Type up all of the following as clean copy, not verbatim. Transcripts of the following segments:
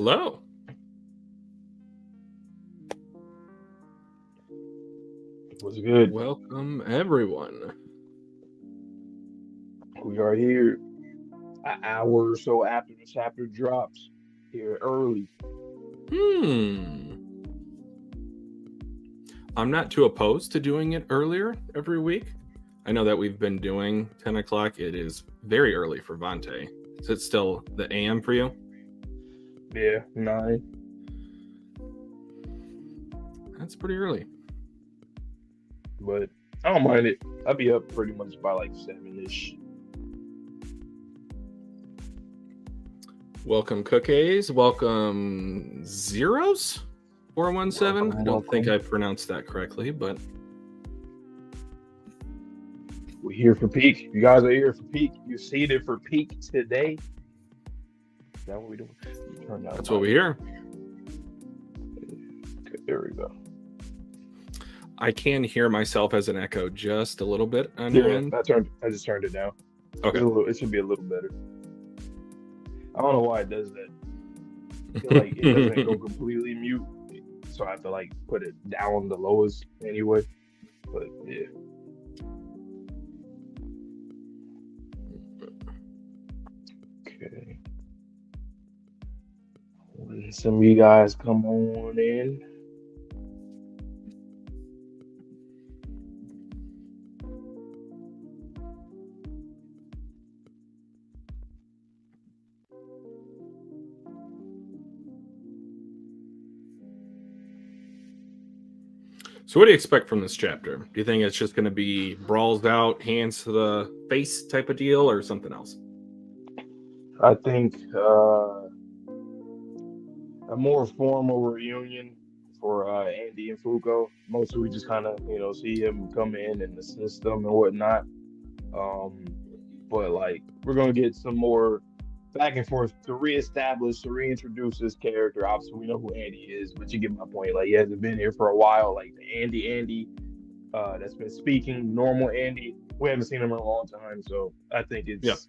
Hello. What's good? Welcome, everyone. We are here an hour or so after the chapter drops. Here early. I'm not too opposed to doing it earlier every week. I know that we've been doing 10 o'clock. It is very early for Vante. Is it still the AM for you? Yeah, 9. That's pretty early. But I don't mind it. I'll be up pretty much by like 7-ish. Welcome, Cookies. Welcome, Zeros 417. I don't think I pronounced that correctly, but we're here for peak. You guys are here for peak. You're seated for peak today. Is that what we do? That's what we hear. Okay, there we go. I can hear myself as an echo just a little bit on your end. I just turned it down. Okay. It should be a little better. I don't know why it does that. I feel like it doesn't go completely mute, so I have to like put it down the lowest anyway. But yeah. Okay. When some of you guys come on in. So what do you expect from this chapter? Do you think it's just going to be brawls out, hands to the face type of deal, or something else? I think a more formal reunion for Andy and Fuko. Mostly we just kind of, see him come in and assist them and whatnot. But like we're going to get some more back and forth to reestablish, to reintroduce this character. Obviously, we know who Andy is, but you get my point. Like, he hasn't been here for a while. Like, the Andy that's been speaking, normal Andy, we haven't seen him in a long time. So I think it's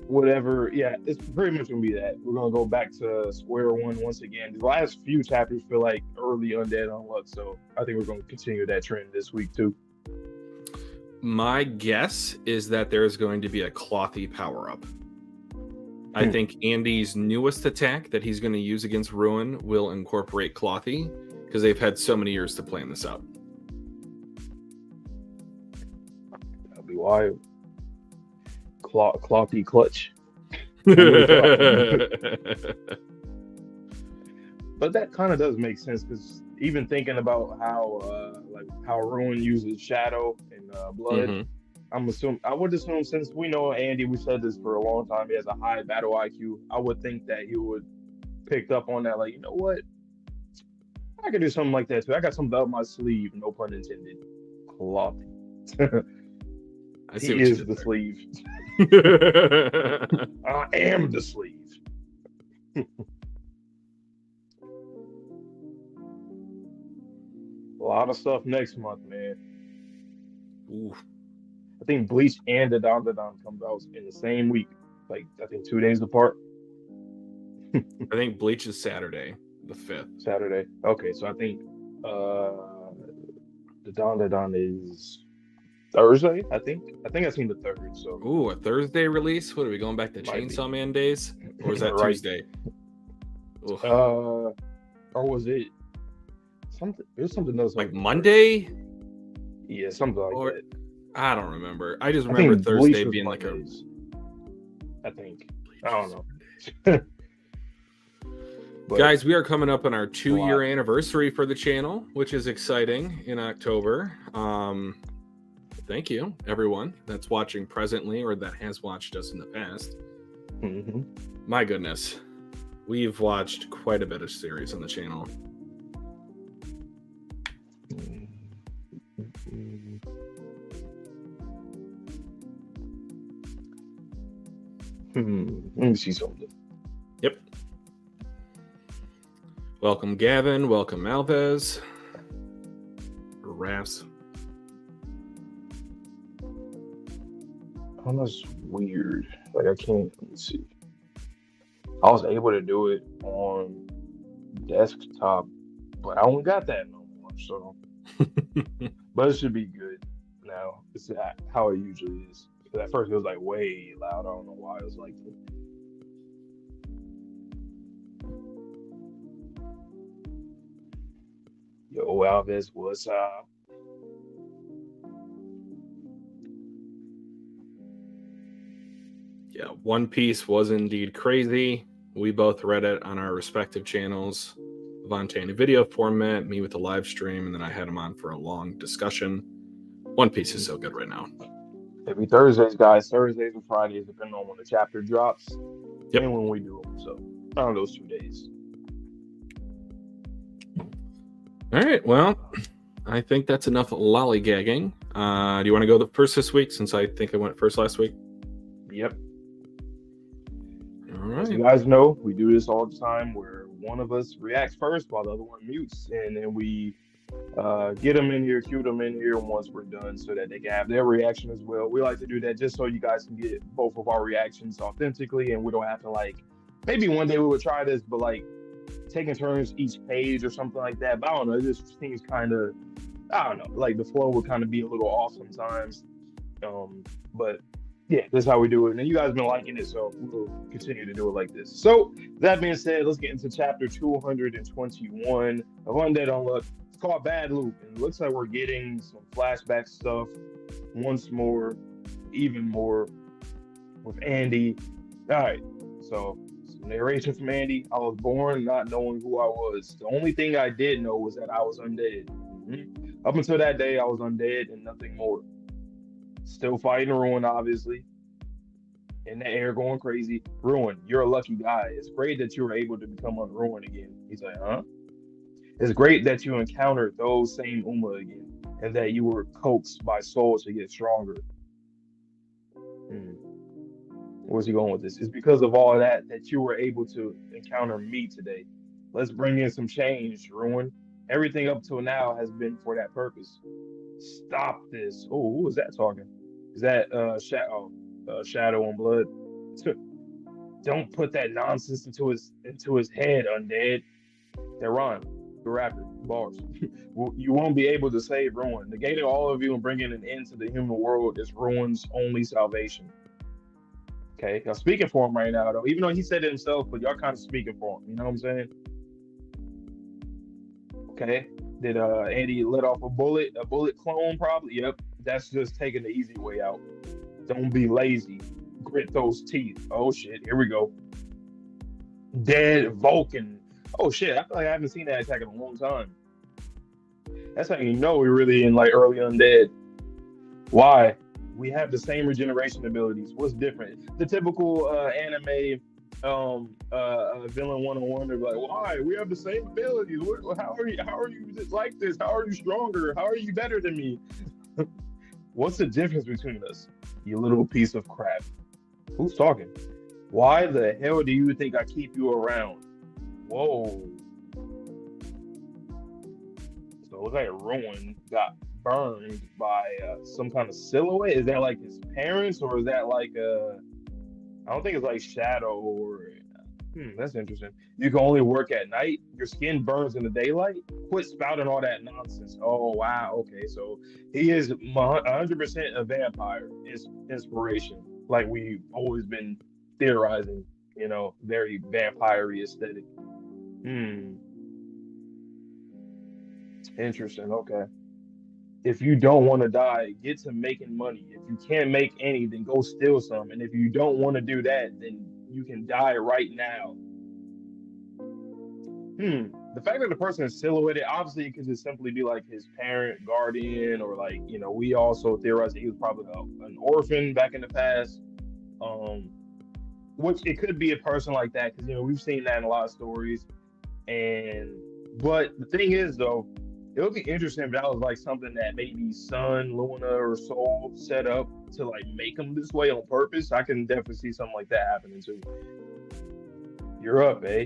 whatever. Yeah, it's pretty much going to be that. We're going to go back to square one once again. The last few chapters feel like early Undead Unluck. So I think we're going to continue that trend this week, too. My guess is that there's going to be a clothy power-up. I think Andy's newest attack that he's going to use against Ruin will incorporate Clothy, because they've had so many years to plan this out. That'll be wild. Clothy clutch. But that kind of does make sense, because even thinking about how Ruin uses shadow and blood, Mm-hmm. I would assume, since we know Andy, we said this for a long time, he has a high battle IQ. I would think that he would pick up on that. Like, you know what? I could do something like that too. I got something up my sleeve, no pun intended. Cloth. He is the sleeve. I am the sleeve. A lot of stuff next month, man. Ooh. I think Bleach and the Don comes out in the same week. Like, I think 2 days apart. I think Bleach is Saturday, the 5th. Saturday. Okay, so I think the Don is Thursday, I think. I've seen the 3rd. So ooh, a Thursday release? What are we going back to Chainsaw Man days? Or is that right. Tuesday? Or was it something? It was something else. Like Monday? Yeah, something like that. I don't remember. I just remember Thursday being like I think. I don't know. Guys, we are coming up on our 2-year anniversary for the channel, which is exciting in October. Thank you, everyone that's watching presently or that has watched us in the past. Mm-hmm. My goodness. We've watched quite a bit of series on the channel. Let me see something. Yep. Welcome, Gavin. Welcome, Malvez. Or Rafs. Oh, that's weird. Like, I can't. Let me see. I was able to do it on desktop, but I don't got that no more. So, but it should be good now. It's how it usually is. 'Cause at first it was like way loud. I don't know why it was like that. Yo, Alves, what's up? Yeah, One Piece was indeed crazy. We both read it on our respective channels. Avante in a video format, me with a live stream, and then I had him on for a long discussion. One Piece is so good right now. Every Thursdays, guys. Thursdays and Fridays, depending on when the chapter drops Yep. and when we do them. So, on those 2 days. All right, well, I think that's enough lollygagging. Do you want to go the first this week, since I think I went first last week? Yep. All As right. you guys know, we do this all the time where one of us reacts first while the other one mutes, and then we get them in here, cue them in here once we're done so that they can have their reaction as well. We like to do that just so you guys can get both of our reactions authentically, and we don't have to, like, maybe one day we would try this, but like taking turns each page or something like that. But I don't know, it just seems kind of, I don't know, like the flow would kind of be a little off sometimes. But yeah, that's how we do it. And you guys have been liking it, so we'll continue to do it like this. So that being said, let's get into chapter 221 of Undead Unluck. It's called Bad Loop, and it looks like we're getting some flashback stuff once more, even more with Andy. All right, so some narration from Andy. I was born not knowing who I was. The only thing I did know was that I was undead. Up until that day, I was undead and nothing more. Still fighting Ruin, obviously. In the air, going crazy. Ruin, you're a lucky guy. It's great that you were able to become Ruin again. He's like, huh? It's great that you encountered those same Uma again, and that you were coaxed by Soul to get stronger. Where's he going with this? It's because of all that you were able to encounter me today. Let's bring in some change, Ruin. Everything up till now has been for that purpose. Stop this. Oh, who was that talking? Is that Shadow and Blood? Don't put that nonsense into his head, Undead. Tehran, the rapper, bars. You won't be able to save Ruin. Negating all of you and bringing an end to the human world is Ruin's only salvation. Okay, y'all speaking for him right now, though. Even though he said it himself, but y'all kind of speaking for him. You know what I'm saying? Okay. Did Andy let off a bullet clone? Probably. Yep. That's just taking the easy way out. Don't be lazy. Grit those teeth. Oh shit. Here we go. Dead Vulcan. Oh shit. I feel like I haven't seen that attack in a long time. That's how you know we're really in like early undead. Why? We have the same regeneration abilities. What's different? The typical anime villain 101. They're like, why? We have the same abilities. How are you like this? How are you stronger? How are you better than me? What's the difference between us? You little piece of crap. Who's talking? Why the hell do you think I keep you around? Whoa. So it was like Ruin got burned by some kind of silhouette. Is that like his parents, or is that like I don't think it's like Shadow or that's interesting. You can only work at night. Your skin burns in the daylight. Quit spouting all that nonsense. Oh wow, okay. So he is 100% a vampire. Inspiration, like we've always been theorizing. You know, very vampire-y aesthetic. Interesting. Okay. If you don't want to die, get to making money. If you can't make any, then go steal some. And if you don't want to do that, then you can die right now. The fact that the person is silhouetted, obviously, it could just simply be like his parent, guardian, or like, you know, we also theorize that he was probably an orphan back in the past. Which it could be a person like that, because, you know, we've seen that in a lot of stories. But the thing is, though, it would be interesting if that was like something that maybe Sun, Luna, or Soul set up to like make him this way on purpose. I can definitely see something like that happening too. You're up, eh?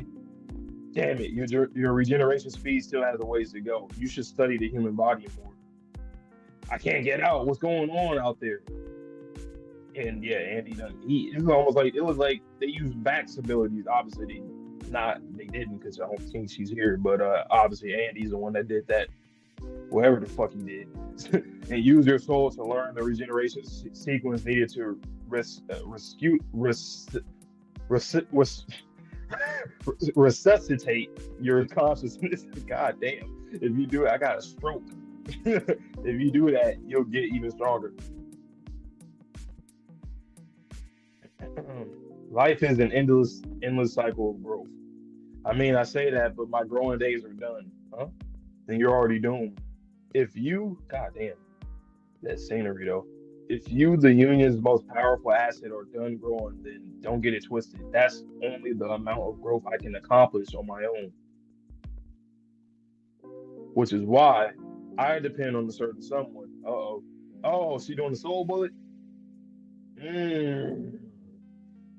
Damn it, your regeneration speed still has a ways to go. You should study the human body more. I can't get out. What's going on out there? And yeah, Andy done. It was almost like it was like they used Mac's abilities. Obviously, they didn't because I don't think she's here. But obviously, Andy's the one that did that. Whatever the fuck he did, and used their soul to learn the regeneration sequence needed to rescue resuscitate your consciousness. God damn! If you do it, I got a stroke. If you do that, you'll get even stronger. Life is an endless cycle of growth. I mean, I say that, but my growing days are done. Huh? Then you're already doomed. If you, goddamn, that scenery though. If you, the union's most powerful asset, are done growing, then don't get it twisted. That's only the amount of growth I can accomplish on my own, which is why I depend on a certain someone. Uh-oh. Oh, she doing the soul bullet? Mm.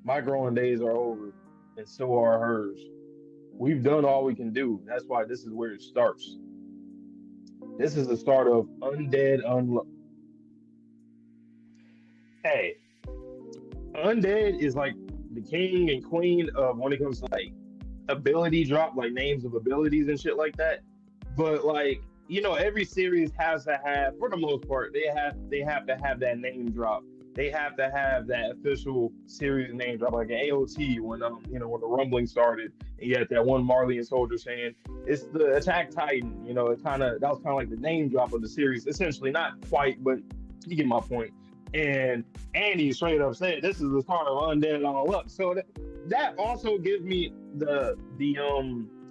My growing days are over, and so are hers. We've done all we can do. That's why this is where it starts. This is the start of Undead Unluck. Hey, Undead is like the king and queen of when it comes to like ability drop, like names of abilities and shit like that. But like, every series has to have, for the most part, they have to have that name drop. They have to have that official series name drop, like an AOT when the rumbling started, and you had that one Marleyan soldier saying it's the Attack Titan. That was kind of like the name drop of the series, essentially, not quite, but you get my point. And Andy straight up said, "This is the start of Undead Unluck." So that also gives me the.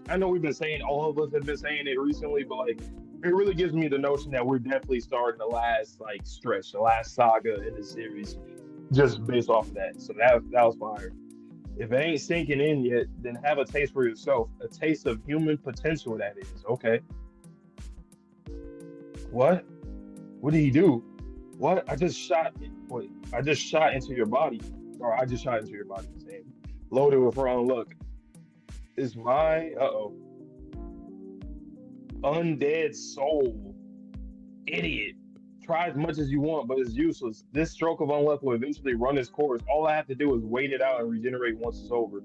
I know we've been saying, all of us have been saying it recently, but like it really gives me the notion that we're definitely starting the last like stretch, the last saga in the series, just based off of that. So that was fire. If it ain't sinking in yet, then have a taste for yourself. A taste of human potential, that is. Okay. What? What did he do? What? I just shot into your body. Or I just shot into your body. Same. Loaded with wrong luck. Is my undead soul. Idiot. Try as much as you want, but it's useless. This stroke of unluck will eventually run its course. All I have to do is wait it out and regenerate once it's over.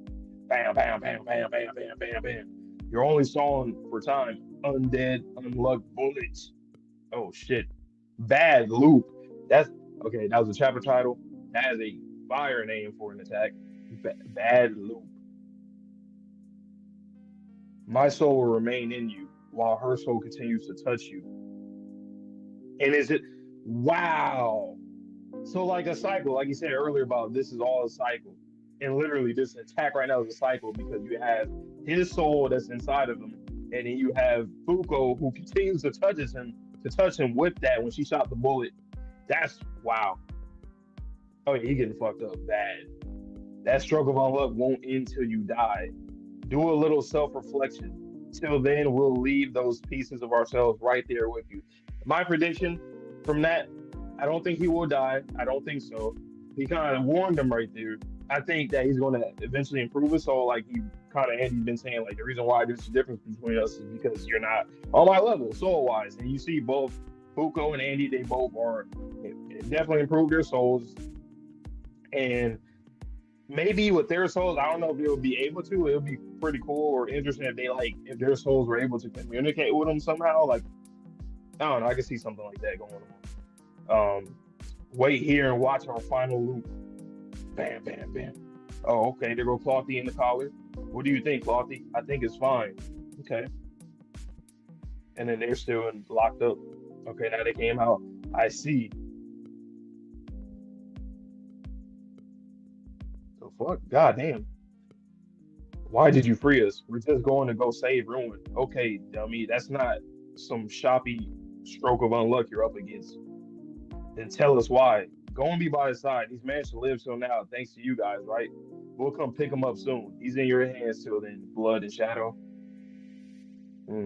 Bam, bam, bam, bam, bam, bam, bam, bam. You're only stalling for time. Undead unluck bullets. Oh shit. Bad loop. That's okay. That was a chapter title. That is a fire name for an attack. Bad loop. My soul will remain in you while her soul continues to touch you. And is it wow? So like a cycle, like you said earlier about this is all a cycle. And literally this attack right now is a cycle because you have his soul that's inside of him, and then you have Fuko who continues to touch him with that when she shot the bullet. That's wow. Oh yeah, he getting fucked up bad. That stroke of unluck won't end till you die. Do a little self-reflection. Till then, we'll leave those pieces of ourselves right there with you. My prediction from that, I don't think he will die. I don't think so. He kind of warned him right there. I think that he's going to eventually improve his soul. Like he kind of Andy's been saying, like the reason why there's a difference between us is because you're not on my level soul wise. And you see both Fuko and Andy, they both are definitely improved their souls. And maybe with their souls, I don't know if they'll be able to. It would be pretty cool or interesting if their souls were able to communicate with them somehow. Like I don't know, I can see something like that going on. Wait here and watch our final loop. Bam, bam, bam. Oh, okay. There go Clothy in the collar. What do you think, Clothy? I think it's fine. Okay. And then they're still locked up. Okay, now they came out. I see. The fuck? God damn. Why did you free us? We're just going to go save Ruin. Okay, dummy. That's not some shoppy stroke of unluck you're up against. Then tell us why. Go and be by his side. He's managed to live till now, thanks to you guys, right? We'll come pick him up soon. He's in your hands till then, blood and shadow.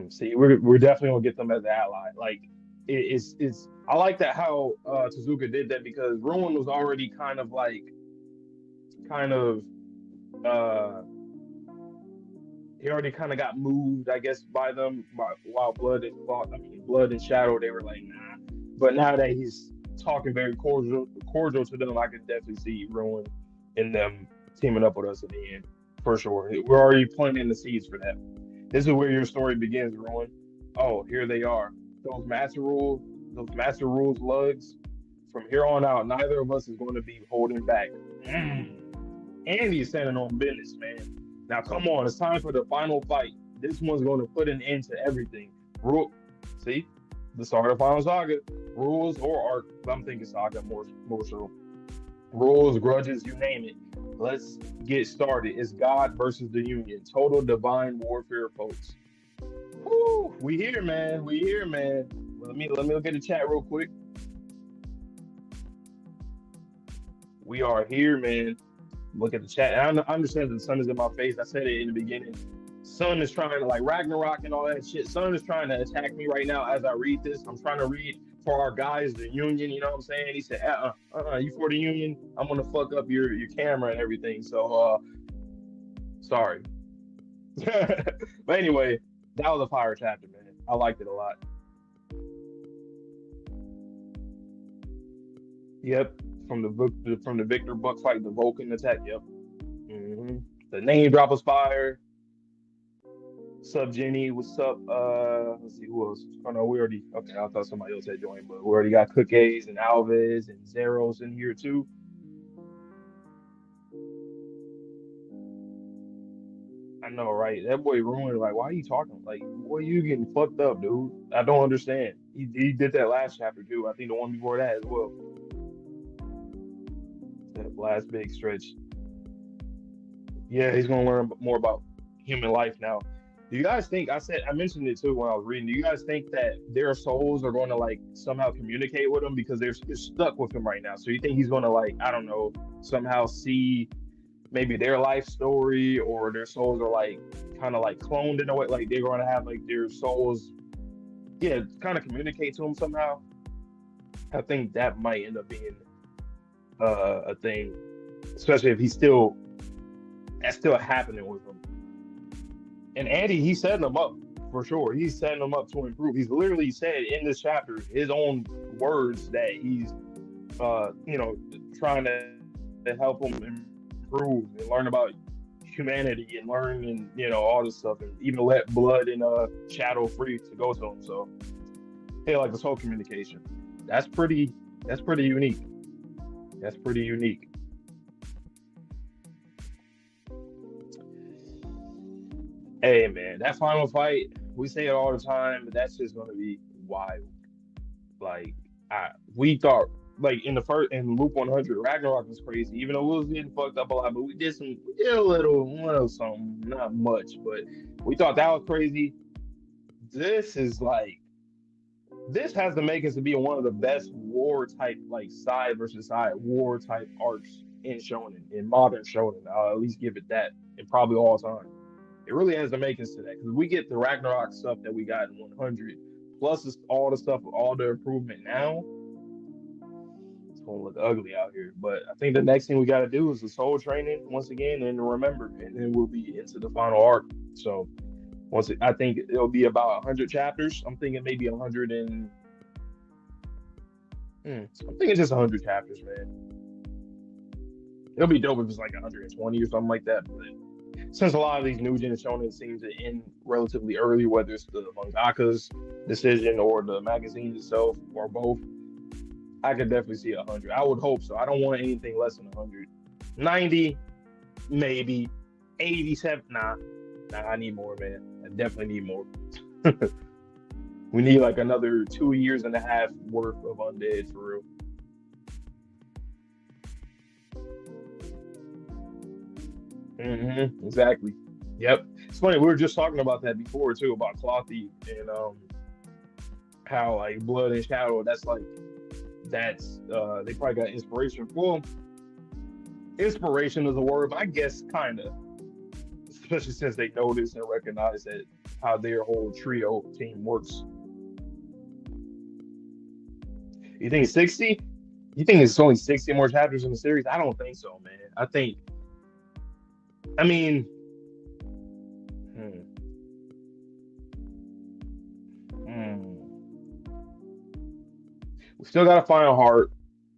See, we're definitely gonna get them as an ally. Like it's I like that how Tozuka did that because Ruin was already kind of uh he already kind of got moved, I guess, by them while blood and shadow they were like nah. But now that he's talking very cordial to them, I could definitely see Ruin and them teaming up with us in the end, for sure. We're already planting the seeds for that. This is where your story begins, Ruin. Oh, here they are. Those master rules, those master rules lugs. From here on out, neither of us is going to be holding back. Mm. Andy's standing on business, man. Now come on, it's time for the final fight. This one's going to put an end to everything. See, the start of Final Saga. Rules or arc. I'm thinking Saga more so. Rules, grudges, you name it. Let's get started. It's God versus the Union. Total divine warfare, folks. Woo, we here, man. We here, man. Let me look at the chat real quick. We are here, man. Look at the chat. And I understand that the sun is in my face. I said it in the beginning. Sun is trying to, like, Ragnarok and all that shit. Sun is trying to attack me right now as I read this. I'm trying to read for our guys, the Union. You know what I'm saying? He said, you for the Union? I'm gonna fuck up your camera and everything. So, sorry. But anyway, that was a fire chapter, man. I liked it a lot. Yep, from the Victor Buck fight, the Vulcan attack. Yep. The name drop was fire. Sub Jenny, what's up? Let's see who else. Oh no, we already okay. I thought somebody else had joined, but we already got Cookies and Alves and Zeros in here too. I know, right? That boy ruined. Like, why are you talking? Like, boy, you getting fucked up, dude. I don't understand. He did that last chapter too. I think the one before that as well. That last big stretch. Yeah, he's gonna learn more about human life now. Do you guys think I mentioned it too when I was reading? Do you guys think that their souls are going to like somehow communicate with him because they're stuck with him right now? So you think he's going to, like, I don't know, somehow see maybe their life story, or their souls are like kind of like cloned in a way, like they're going to have like their souls, yeah, kind of communicate to him somehow? I think that might end up being a thing, especially if that's still happening with him. And Andy, he's setting them up for sure. He's setting them up to improve. He's literally said in this chapter his own words that he's, trying to help them improve and learn about humanity and learn, and all this stuff, and even let blood and shadow free to go to him. So, yeah, like this whole communication, that's pretty unique. That's pretty unique. Hey man, that final fight, we say it all the time, but that's just gonna be wild. Like, we thought, like, in Loop 100, Ragnarok was crazy. Even though we was getting fucked up a lot, but we did a little something, not much, but we thought that was crazy. This is like, this has the makings to be one of the best war type, like, side versus side war type arcs in shonen, in modern shonen. I'll at least give it that, and probably all time. It really has the makings to that, because we get the Ragnarok stuff that we got in 100, plus all the stuff, all the improvement now. It's gonna look ugly out here, but I think the next thing we got to do is the soul training once again, and remember, and then we'll be into the final arc. So I think it'll be about 100 chapters. I'm thinking maybe 100 and I'm thinking just 100 chapters, man. It'll be dope if it's like 120 or something like that, but since a lot of these new gen shonen seem to end relatively early, whether it's the mangaka's decision or the magazine itself or both, I could definitely see 100. I would hope so. I don't want anything less than 100. 90, maybe. 87, nah, I need more, man. I definitely need more. We need like another 2 years and a half worth of Undead for real. Exactly. Yep. It's funny. We were just talking about that before too, about Clothy and how, like, Blood and Shadow. That's they probably got inspiration. Well, inspiration is a word, but I guess kind of, especially since they notice and recognize that how their whole trio team works. You think 60? You think it's only 60 more chapters in the series? I don't think so, man. I mean, We still got to find Heart.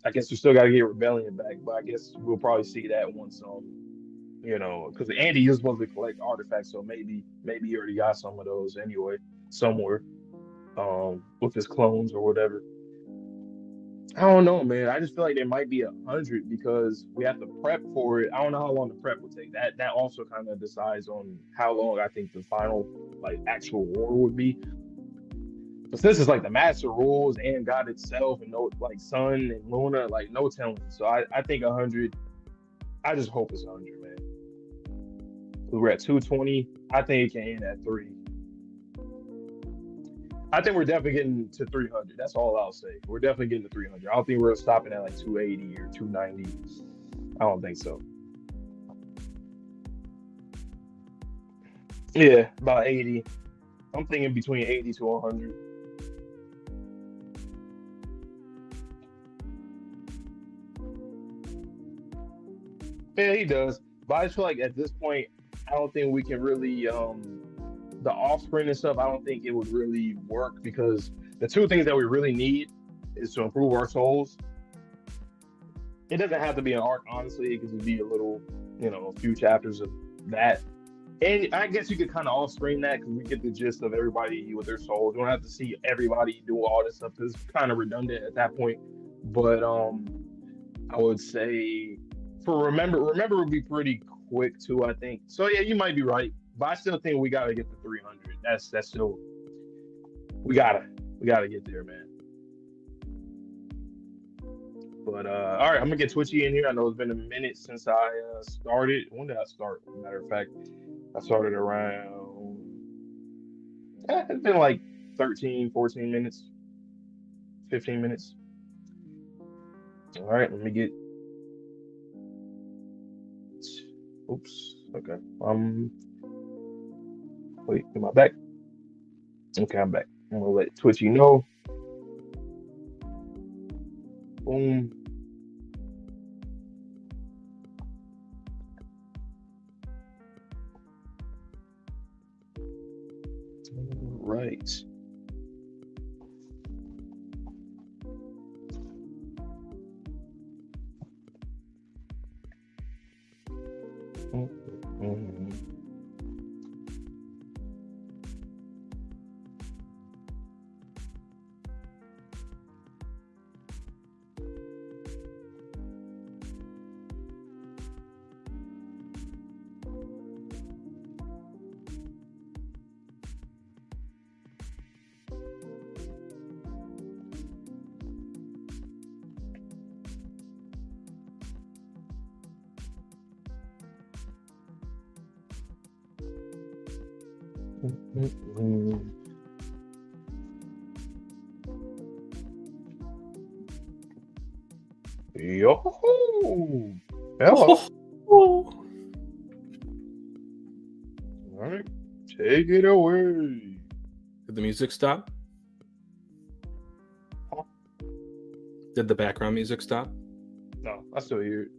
I guess we still got to get Rebellion back, but I guess we'll probably see that once because Andy is supposed to collect artifacts, so maybe he already got some of those anyway somewhere, with his clones or whatever. I don't know, man. I just feel like there might be 100 because we have to prep for it. I don't know how long the prep will take. That also kind of decides on how long I think the final like actual war would be. But since it's like the master rules and God itself and no like Sun and Luna, like no telling. So I think 100. I just hope it's 100, man. We're at 220. I think it can end at 3. I think we're definitely getting to 300. That's all I'll say. We're definitely getting to 300. I don't think we're stopping at like 280 or 290. I don't think so. Yeah, about 80. I'm thinking between 80 to 100. Yeah, he does. But I just feel like at this point, I don't think we can really the offspring and stuff. I don't think it would really work because the two things that we really need is to improve our souls. It doesn't have to be an arc, honestly. It could just be a little, a few chapters of that. And I guess you could kind of offspring that because we get the gist of everybody with their souls. You don't have to see everybody do all this stuff. It's kind of redundant at that point. But I would say for remember would be pretty quick too, I think. So yeah, you might be right, but I still think we gotta get to 300. That's still we gotta get there, man. But all right, I'm gonna get Twitchy in here. I know it's been a minute since I started. When did I start? Matter of fact, I started around. It's been like 13, 14 minutes, 15 minutes. All right, let me get. Oops. Okay. Wait, am I back? Okay, I'm back. I'm gonna let Twitchy know. Boom. All right. Mhm. Mhm. Yo, hello. Oh. All right, take it away. Did the music stop? Huh? Did the background music stop? No, I still hear it.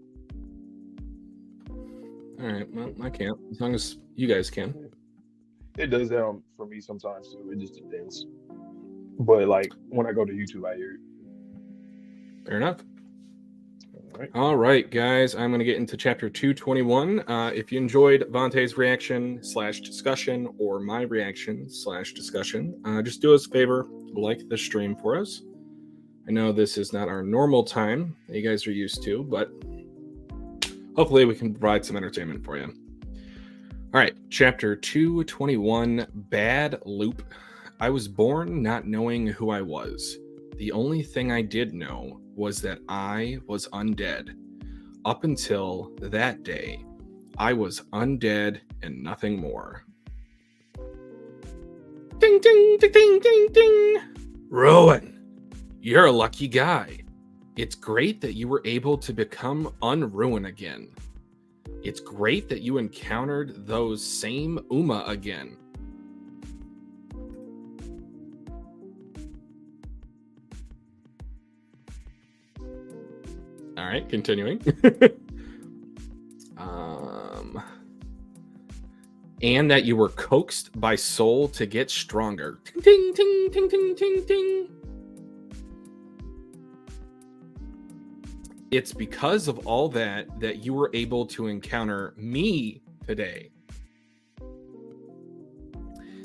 All right. Well, I can't. As long as you guys can. It does that for me sometimes too. It just depends. But like when I go to YouTube, I hear it. Fair enough. All right. All right, guys. I'm going to get into chapter 221. If you enjoyed Vontae's reaction / discussion or my reaction / discussion, just do us a favor, like the stream for us. I know this is not our normal time that you guys are used to, but hopefully we can provide some entertainment for you. All right, chapter 221, Bad Loop. I was born not knowing who I was. The only thing I did know was that I was undead. Up until that day, I was undead and nothing more. Ding, ding, ding, ding, ding, ding. Rowan, you're a lucky guy. It's great that you were able to become Unruin again. It's great that you encountered those same Uma again. All right, continuing. And that you were coaxed by Soul to get stronger. Ting, ting, ting, ting, ting, ting, ting. It's because of all that you were able to encounter me today.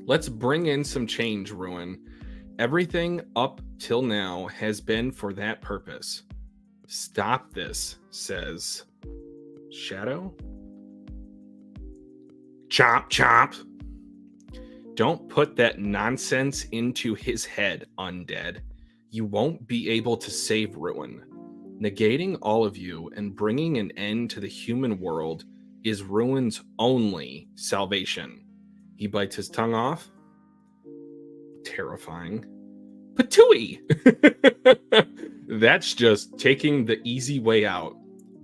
Let's bring in some change, Ruin. Everything up till now has been for that purpose. Stop this, says Shadow. Chomp, chomp. Don't put that nonsense into his head, Undead. You won't be able to save Ruin. Negating all of you and bringing an end to the human world is Ruin's only salvation. He bites his tongue off. Terrifying. Patooey! That's just taking the easy way out.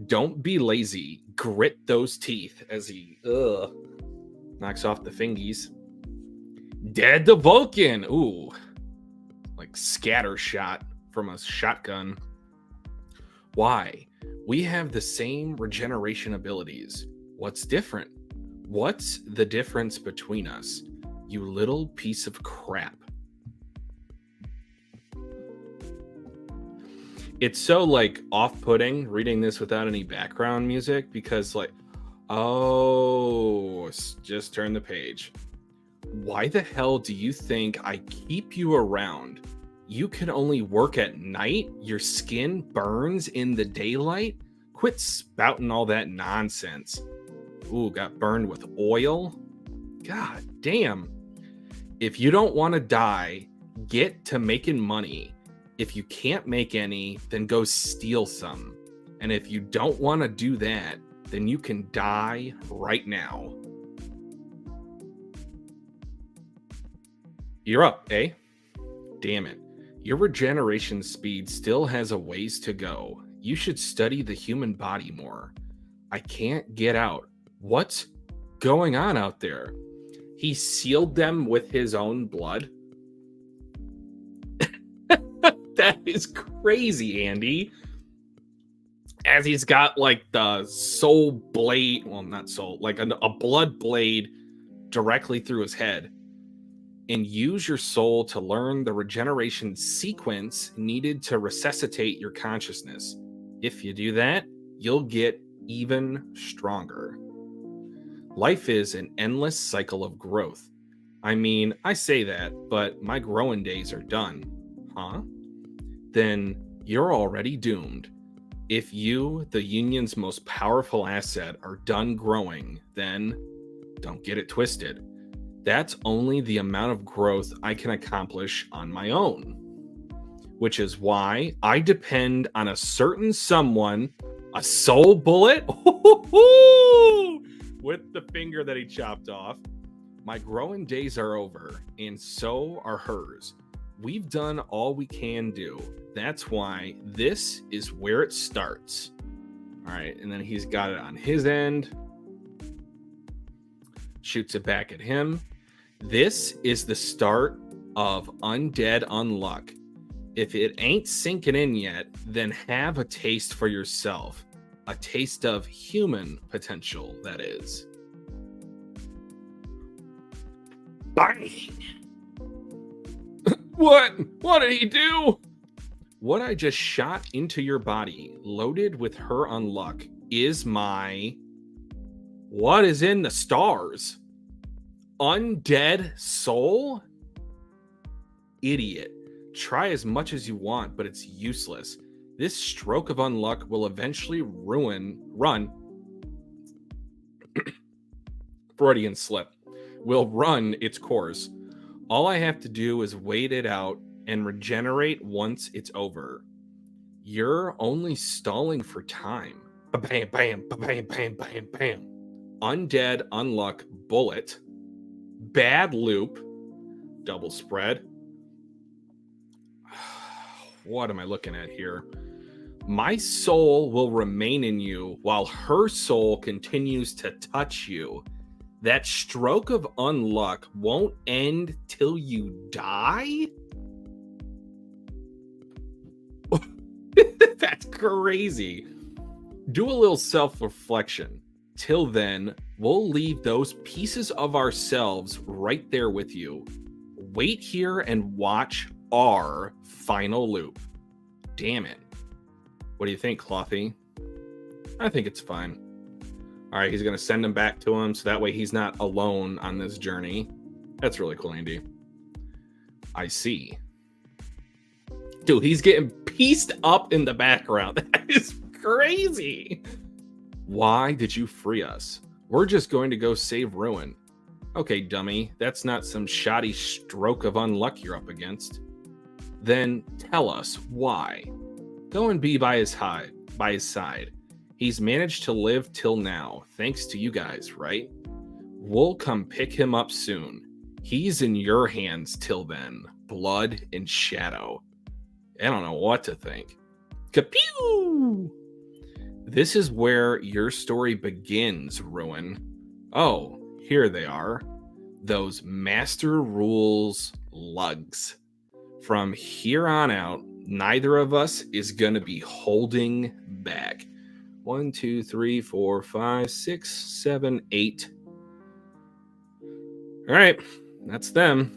Don't be lazy. Grit those teeth as he knocks off the fingies. Dead to Vulcan! Ooh. Like scatter shot from a shotgun. Why? We have the same regeneration abilities. What's different? What's the difference between us? You little piece of crap. It's so like off-putting reading this without any background music because like, oh, just turn the page. Why the hell do you think I keep you around? You can only work at night? Your skin burns in the daylight? Quit spouting all that nonsense. Ooh, got burned with oil? God damn. If you don't want to die, get to making money. If you can't make any, then go steal some. And if you don't want to do that, then you can die right now. You're up, eh? Damn it. Your regeneration speed still has a ways to go. You should study the human body more. I can't get out. What's going on out there? He sealed them with his own blood? That is crazy, Andy. As he's got like the soul blade, well, not soul, like a blood blade directly through his head. And use your soul to learn the regeneration sequence needed to resuscitate your consciousness. If you do that, you'll get even stronger. Life is an endless cycle of growth. I mean, I say that, but my growing days are done. Huh? Then you're already doomed. If you, the Union's most powerful asset, are done growing, then don't get it twisted. That's only the amount of growth I can accomplish on my own. Which is why I depend on a certain someone, a soul bullet, with the finger that he chopped off. My growing days are over, and so are hers. We've done all we can do. That's why this is where it starts. All right, and then he's got it on his end. Shoots it back at him. This is the start of Undead Unluck. If it ain't sinking in yet, then have a taste for yourself. A taste of human potential, that is. Bang! What? What did he do? What I just shot into your body, loaded with her unluck, is my... What is in the stars? Undead soul? Idiot. Try as much as you want, but it's useless. This stroke of unluck will eventually run Freudian slip, will run its course. All I have to do is wait it out and regenerate once it's over. You're only stalling for time. Bam, bam, bam, bam, bam, bam. Undead Unluck bullet. Bad loop. Double spread. What am I looking at here? My soul will remain in you while her soul continues to touch you. That stroke of unluck won't end till you die? That's crazy. Do a little self-reflection. Till then, we'll leave those pieces of ourselves right there with you. Wait here and watch our final loop. Damn it. What do you think, Clothy? I think it's fine. All right, he's going to send him back to him so that way he's not alone on this journey. That's really cool, Andy. I see. Dude, he's getting pieced up in the background. That is crazy. Why did you free us? We're just going to go save Ruin. Okay, dummy. That's not some shoddy stroke of unluck you're up against. Then tell us why. Go and be by his side. He's managed to live till now, thanks to you guys, right? We'll come pick him up soon. He's in your hands till then. Blood and shadow. I don't know what to think. Kapew! This is where your story begins, Ruin. Oh, here they are. Those master rules lugs. From here on out, neither of us is going to be holding back. 1, 2, 3, 4, 5, 6, 7, 8. All right, that's them.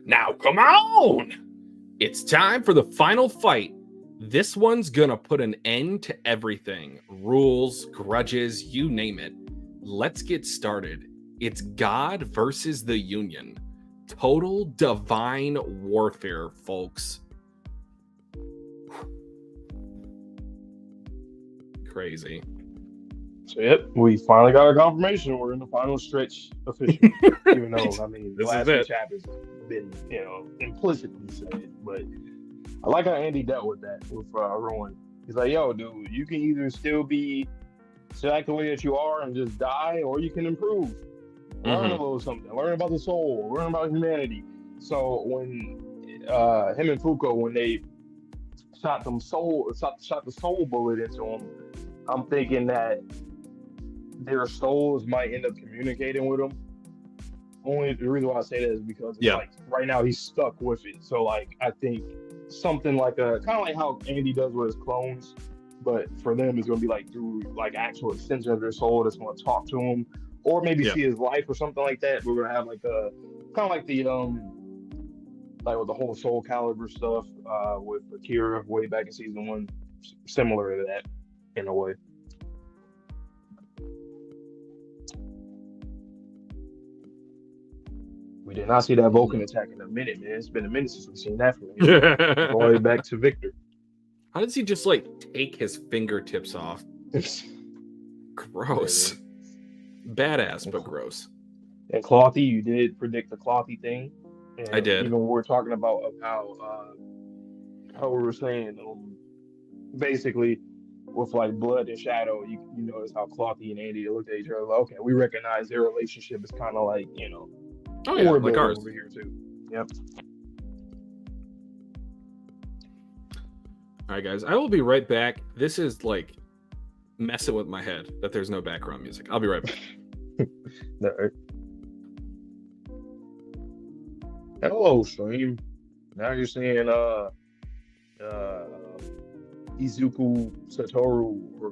Now, come on! It's time for the final fight. This one's gonna put an end to everything. Rules, grudges, you name it. Let's get started. It's God versus the Union. Total divine warfare, folks. Crazy. So, yep, we finally got our confirmation. We're in the final stretch officially. Even though, I mean, the last few chapters have been, implicitly said. But I like how Andy dealt with that with Rowan. He's like, yo, dude, you can either still act the way that you are and just die, or you can improve. Learn a little something. Learn about the soul. Learn about humanity. So when him and Fuko, when they shot the soul bullet into him, I'm thinking that their souls might end up communicating with him. Only the reason why I say that is because it's like right now he's stuck with it. So like I think something like kind of like how Andy does with his clones, but for them it's gonna be like through like actual extension of their soul that's gonna talk to him, or maybe see his life or something like that. We're gonna have like a kind of like the like with the whole Soul Calibur stuff with Akira way back in season 1, similar to that in a way. We did not see that Vulcan attack in a minute, man. It's been a minute since we've seen that from him. All the way back to Victor. How does he just like take his fingertips off? Gross. Badass, but gross. And Clothy, you did predict the Clothy thing. And I did. Even we were talking about how we were saying basically with like Blood and Shadow, you notice how Clothy and Andy looked at each other like, okay, we recognize their relationship is kind of like, oh yeah, like ours over here too. Yep. All right, guys, I will be right back. This is like messing with my head that there's no background music. I'll be right back. All right. Hello, stream. Now you're seeing Izuku Satoru or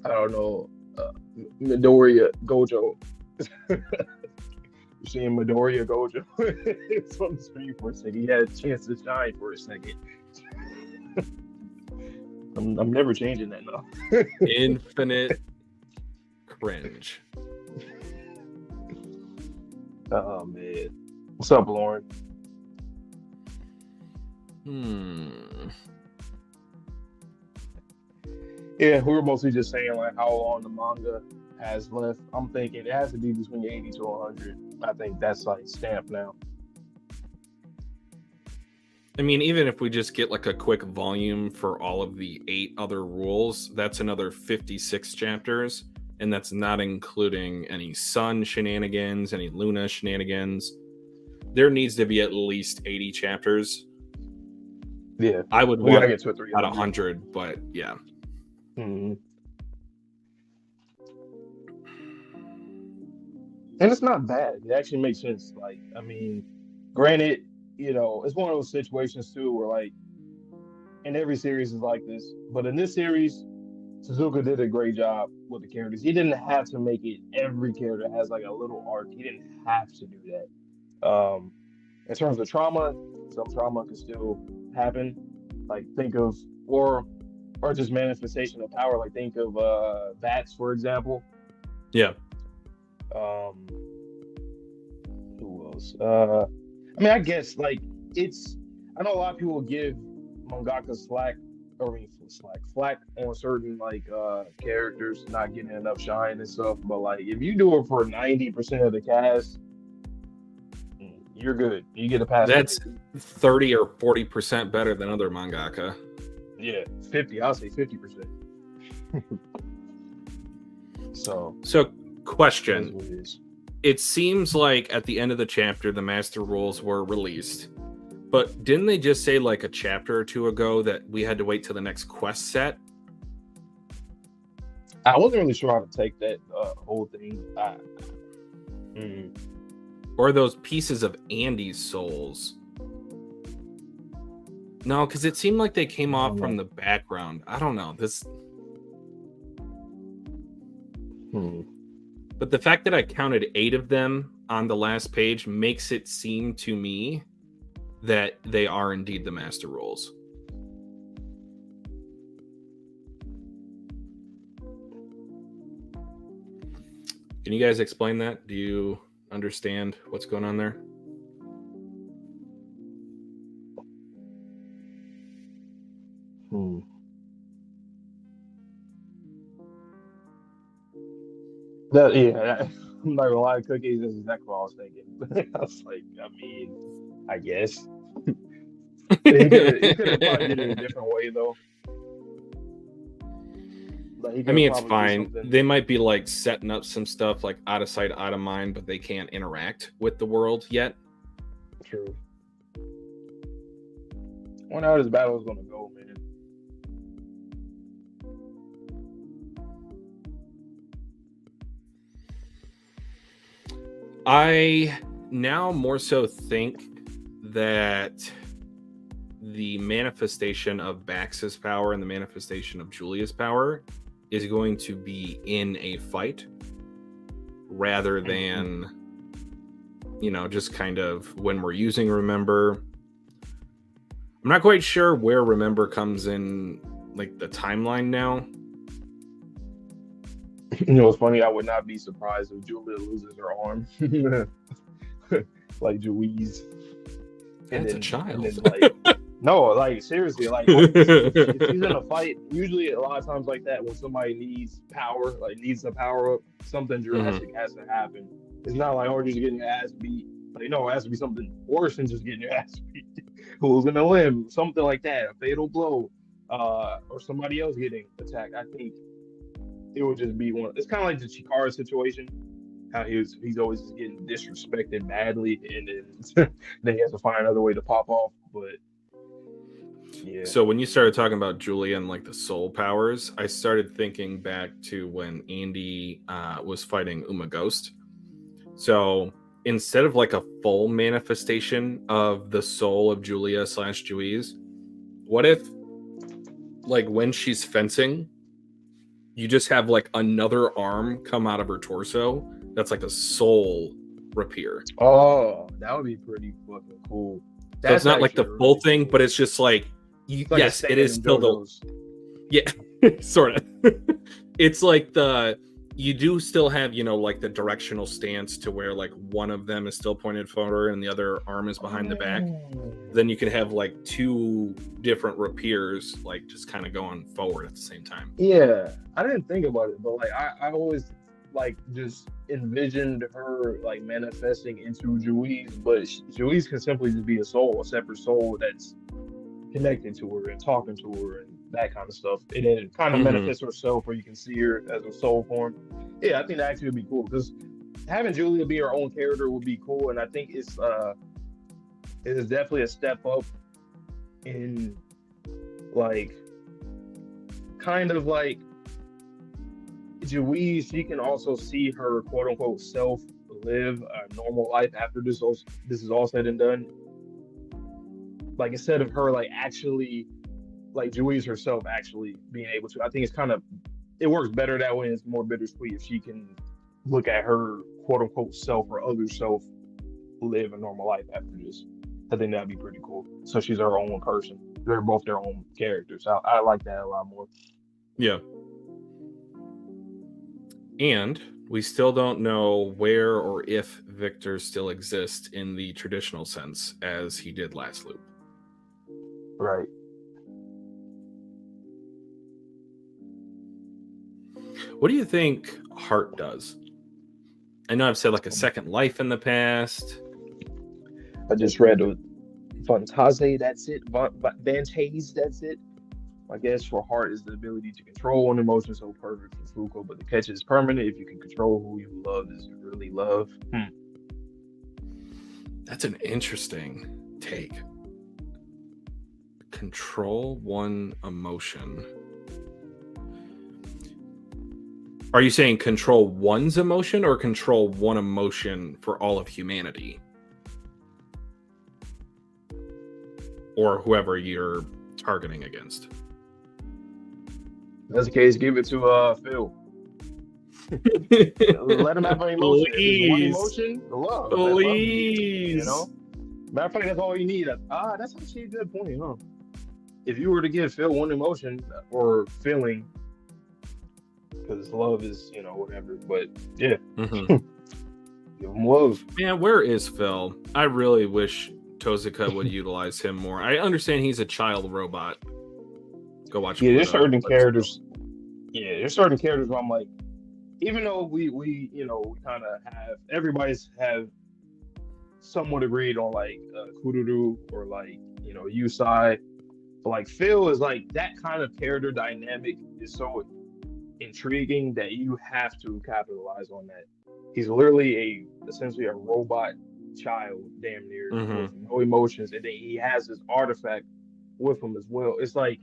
I don't know, Midoriya Gojo. You're seeing Midoriya Gojo. It's on the screen for a second. He had a chance to shine for a second. I'm never changing that now. Infinite cringe. Oh man. What's up, Lauren? Yeah, we were mostly just saying like how long the manga has left. I'm thinking it has to be between 80 to 100. I think that's like stamped now. I mean, even if we just get like a quick volume for all of the 8 other rules, that's another 56 chapters, and that's not including any Sun shenanigans, any Luna shenanigans. There needs to be at least 80 chapters. Yeah, I would want to get to about 100, but yeah. Mm-hmm. And it's not bad. It actually makes sense. Like, I mean, granted, it's one of those situations too where like in every series is like this, but in this series, Tozuka did a great job with the characters. He didn't have to make it every character has like a little arc. He didn't have to do that. In terms of trauma, some trauma can still happen. Like think of, or or just manifestation of power. Like think of bats, for example. Yeah. Um, who else? I mean, I guess like it's. I know a lot of people give mangaka slack, or I mean, flack on certain like characters not getting enough shine and stuff. But like, if you do it for 90% of the cast, you're good. You get a pass. That's 30 or 40% better than other mangaka. Yeah, 50. I'll say 50%. So question. It seems like at the end of the chapter, the master rules were released. But didn't they just say like a chapter or two ago that we had to wait till the next quest set? I wasn't really sure how to take that whole thing. Or those pieces of Andy's souls. No, because it seemed like they came off from the background. I don't know. But the fact that I counted 8 of them on the last page makes it seem to me that they are indeed the master rules. Can you guys explain that? Do you understand what's going on there? Yeah, I'm not gonna lie, cookies is exactly what I was thinking. I was like, I mean, I guess. He could have probably did it a different way though. I mean, it's fine. They might be like setting up some stuff like out of sight, out of mind, but they can't interact with the world yet. True. I wonder how this battle is gonna go, man. I now more so think that the manifestation of Bax's power and the manifestation of Julia's power is going to be in a fight rather than, just kind of when we're using Remember. I'm not quite sure where Remember comes in, like, the timeline now. You know, it's funny. I would not be surprised if Julia loses her arm, like Juiz. That's a child. And then, like, no, like seriously, like if she's in a fight, usually a lot of times like that, when somebody needs power, like needs a power up, something drastic has to happen. It's not like, oh, you're just getting your ass beat. Like, no, it has to be something worse than just getting your ass beat. Losing a limb, something like that, a fatal blow, or somebody else getting attacked. I think it would just be one. It's kind of like the Chikara situation, how he's always just getting disrespected badly, and then he has to find another way to pop off. But yeah. So when you started talking about Julia and like the soul powers, I started thinking back to when Andy was fighting Uma Ghost. So instead of like a full manifestation of the soul of Julia / Juiz, what if like when she's fencing, you just have like another arm come out of her torso that's like a soul rapier? Oh, that would be pretty fucking cool. So it's not like the full thing, but it's just like, yes, it is still the sort of. It's like you do still have, like the directional stance to where like one of them is still pointed forward and the other arm is behind the back. Then you can have like 2 different rapiers like just kind of going forward at the same time. Yeah, I didn't think about it, but like I always like just envisioned her like manifesting into Juiz, but Juiz can simply just be a soul, a separate soul that's connected to her and talking to her and that kind of stuff. And then it kind of manifests herself where you can see her as a soul form. Yeah, I think that actually would be cool because having Julia be her own character would be cool, and I think it is definitely a step up in like kind of like Juiz. She can also see her quote unquote self live a normal life after this is all said and done. Like instead of her like actually like Juiz herself actually being able to, I think it works better that way. It's more bittersweet if she can look at her quote unquote self or other self live a normal life after this. I think that'd be pretty cool. So she's her own person. they're both their own characters. I like that a lot more. Yeah. And we still don't know where or if Victor still exists in the traditional sense as he did last loop. Right. What do you think Heart does? I know I've said like a second life in the past. I just read Fantaze, that's it. Vantaze, that's it. I guess for Heart is the ability to control one emotion, so perfect for Fuko, but the catch is permanent. If you can control who you love, is really love. That's an interesting take. Control one emotion. Are you saying control one's emotion or control one emotion for all of humanity? Or whoever you're targeting against? If that's the case, give it to Phil. Let him have an emotion. If it's one emotion, love. Please. You know? Matter of fact, that's all you need. That's actually a good point, huh? If you were to give Phil one emotion or feeling, because love is, whatever. But yeah, give him love. Man, where is Phil? I really wish Tozuka would utilize him more. I understand he's a child robot. Go watch. Yeah, there's certain characters. Yeah, there's certain characters where I'm like, even though we kind of have everybody's have somewhat agreed on like Kururu or like Yusai, but like Phil is like that kind of character dynamic is so intriguing that you have to capitalize on that. He's literally essentially a robot child, damn near, with no emotions, and then he has this artifact with him as well. It's like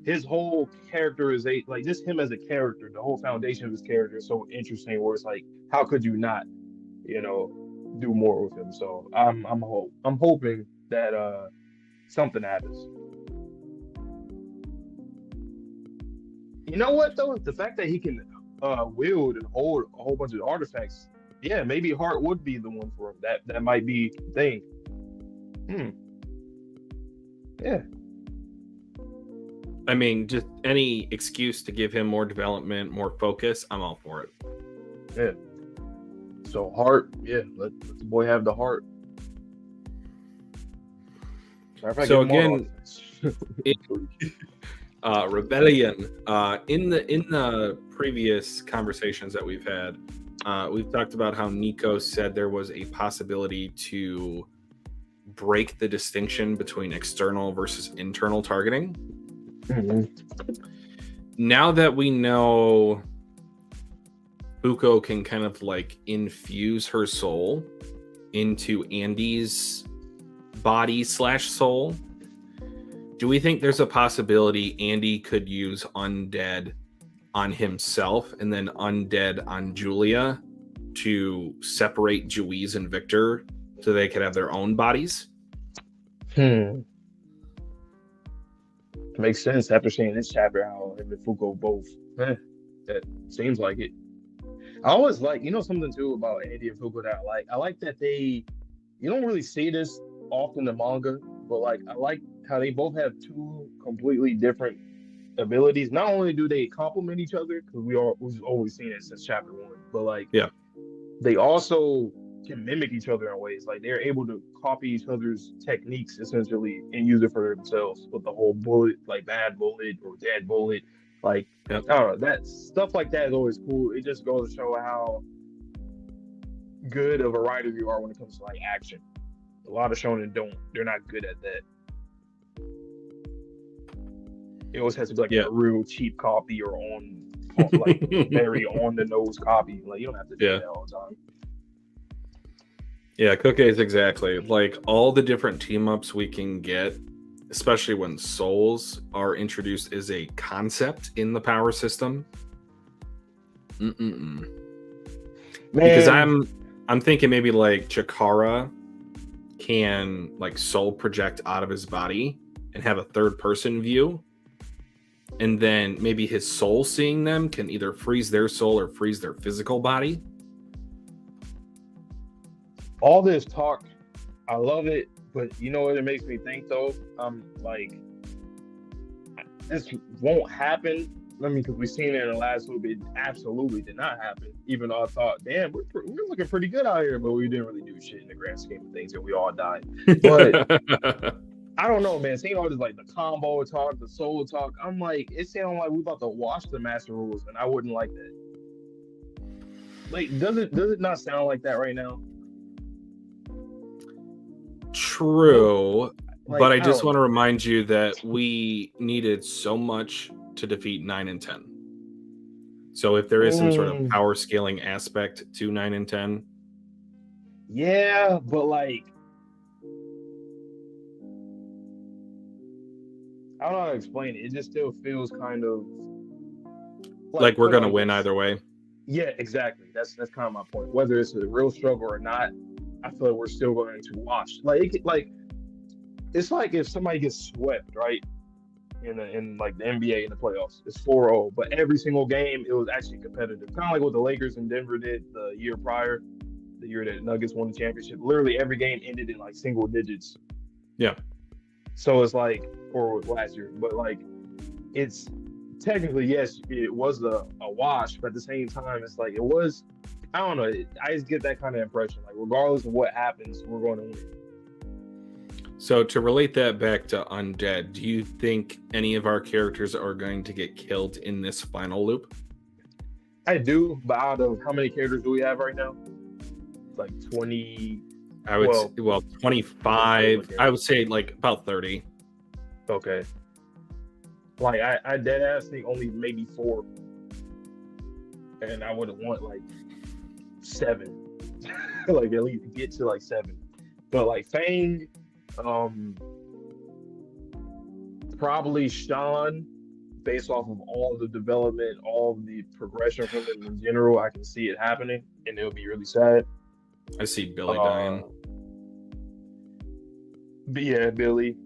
his whole characterization, like just him as a character, the whole foundation of his character is so interesting. Where it's like, how could you not, do more with him? So I'm hoping that something happens. You know what though? The fact that he can wield and hold a whole bunch of artifacts, yeah, maybe Heart would be the one for him. That might be the thing. Yeah. I mean, just any excuse to give him more development, more focus, I'm all for it. Yeah. So Heart, yeah, let the boy have the heart. So again, Rebellion. In the previous conversations that we've had, we've talked about how Nico said there was a possibility to break the distinction between external versus internal targeting. Now that we know Fuko can kind of like infuse her soul into Andy's body / soul, do we think there's a possibility Andy could use undead on himself and then undead on Julia to separate Juiz and Victor so they could have their own bodies? Makes sense after seeing this chapter how him and Fuko both. That seems like it. I always like, something too about Andy and Fuko that I like. I like that you don't really see this often in manga, but like I like how they both have two completely different abilities. Not only do they complement each other, because we've always seen it since chapter 1, but like they also can mimic each other in ways. Like they're able to copy each other's techniques essentially and use it for themselves. With the whole bullet, like bad bullet or dead bullet, like I don't know, that stuff like that is always cool. It just goes to show how good of a writer you are when it comes to like action. A lot of shonen they're not good at that. It always has to be like a real cheap copy or on like very on the nose copy. Like you don't have to do that all the time. Yeah, cookies, exactly. Like all the different team ups we can get, especially when souls are introduced as a concept in the power system. Man. Because I'm thinking maybe like Chikara can like soul project out of his body and have a third person view. And then maybe his soul seeing them can either freeze their soul or freeze their physical body. All this talk, I love it, but you know what it makes me think though? Like this won't happen. I mean, because we've seen it in the last little bit. It absolutely did not happen. Even though I thought, damn, we're looking pretty good out here, but we didn't really do shit in the grand scheme of things, and we all died. But I don't know, man. Seeing all this like the combo talk, the solo talk, I'm like, it sounds like we about to wash the master rules, and I wouldn't like that. Like, does it not sound like that right now? True, Like, but I just want to remind you that we needed so much to defeat 9 and 10. So if there is some sort of power scaling aspect to 9 and 10, yeah, but like, I don't know how to explain it. It just still feels kind of like we're gonna win either way. Yeah, exactly. That's kind of my point. Whether it's a real struggle or not, I feel like we're still going to wash. It's like if somebody gets swept, right? In like the NBA in the playoffs, it's 4-0, but every single game it was actually competitive. Kind of like what the Lakers in Denver did the year prior, the year that Nuggets won the championship. Literally every game ended in like single digits. Yeah. So it's like, or last year, but like it's technically, yes, it was a wash, but at the same time, it's like it was. I don't know. I just get that kind of impression. Like regardless of what happens, we're going to win. So to relate that back to Undead, do you think any of our characters are going to get killed in this final loop? I do, but out of how many characters do we have right now? Like 20. I would say, 25. I would say like about 30. Okay. Like I dead ass think only maybe 4, and I would want like 7, like at least get to like 7. But like Fang, probably Sean, based off of all the development, all of the progression from him in general, I can see it happening, and it'll be really sad. I see Billy dying. But yeah, Billy.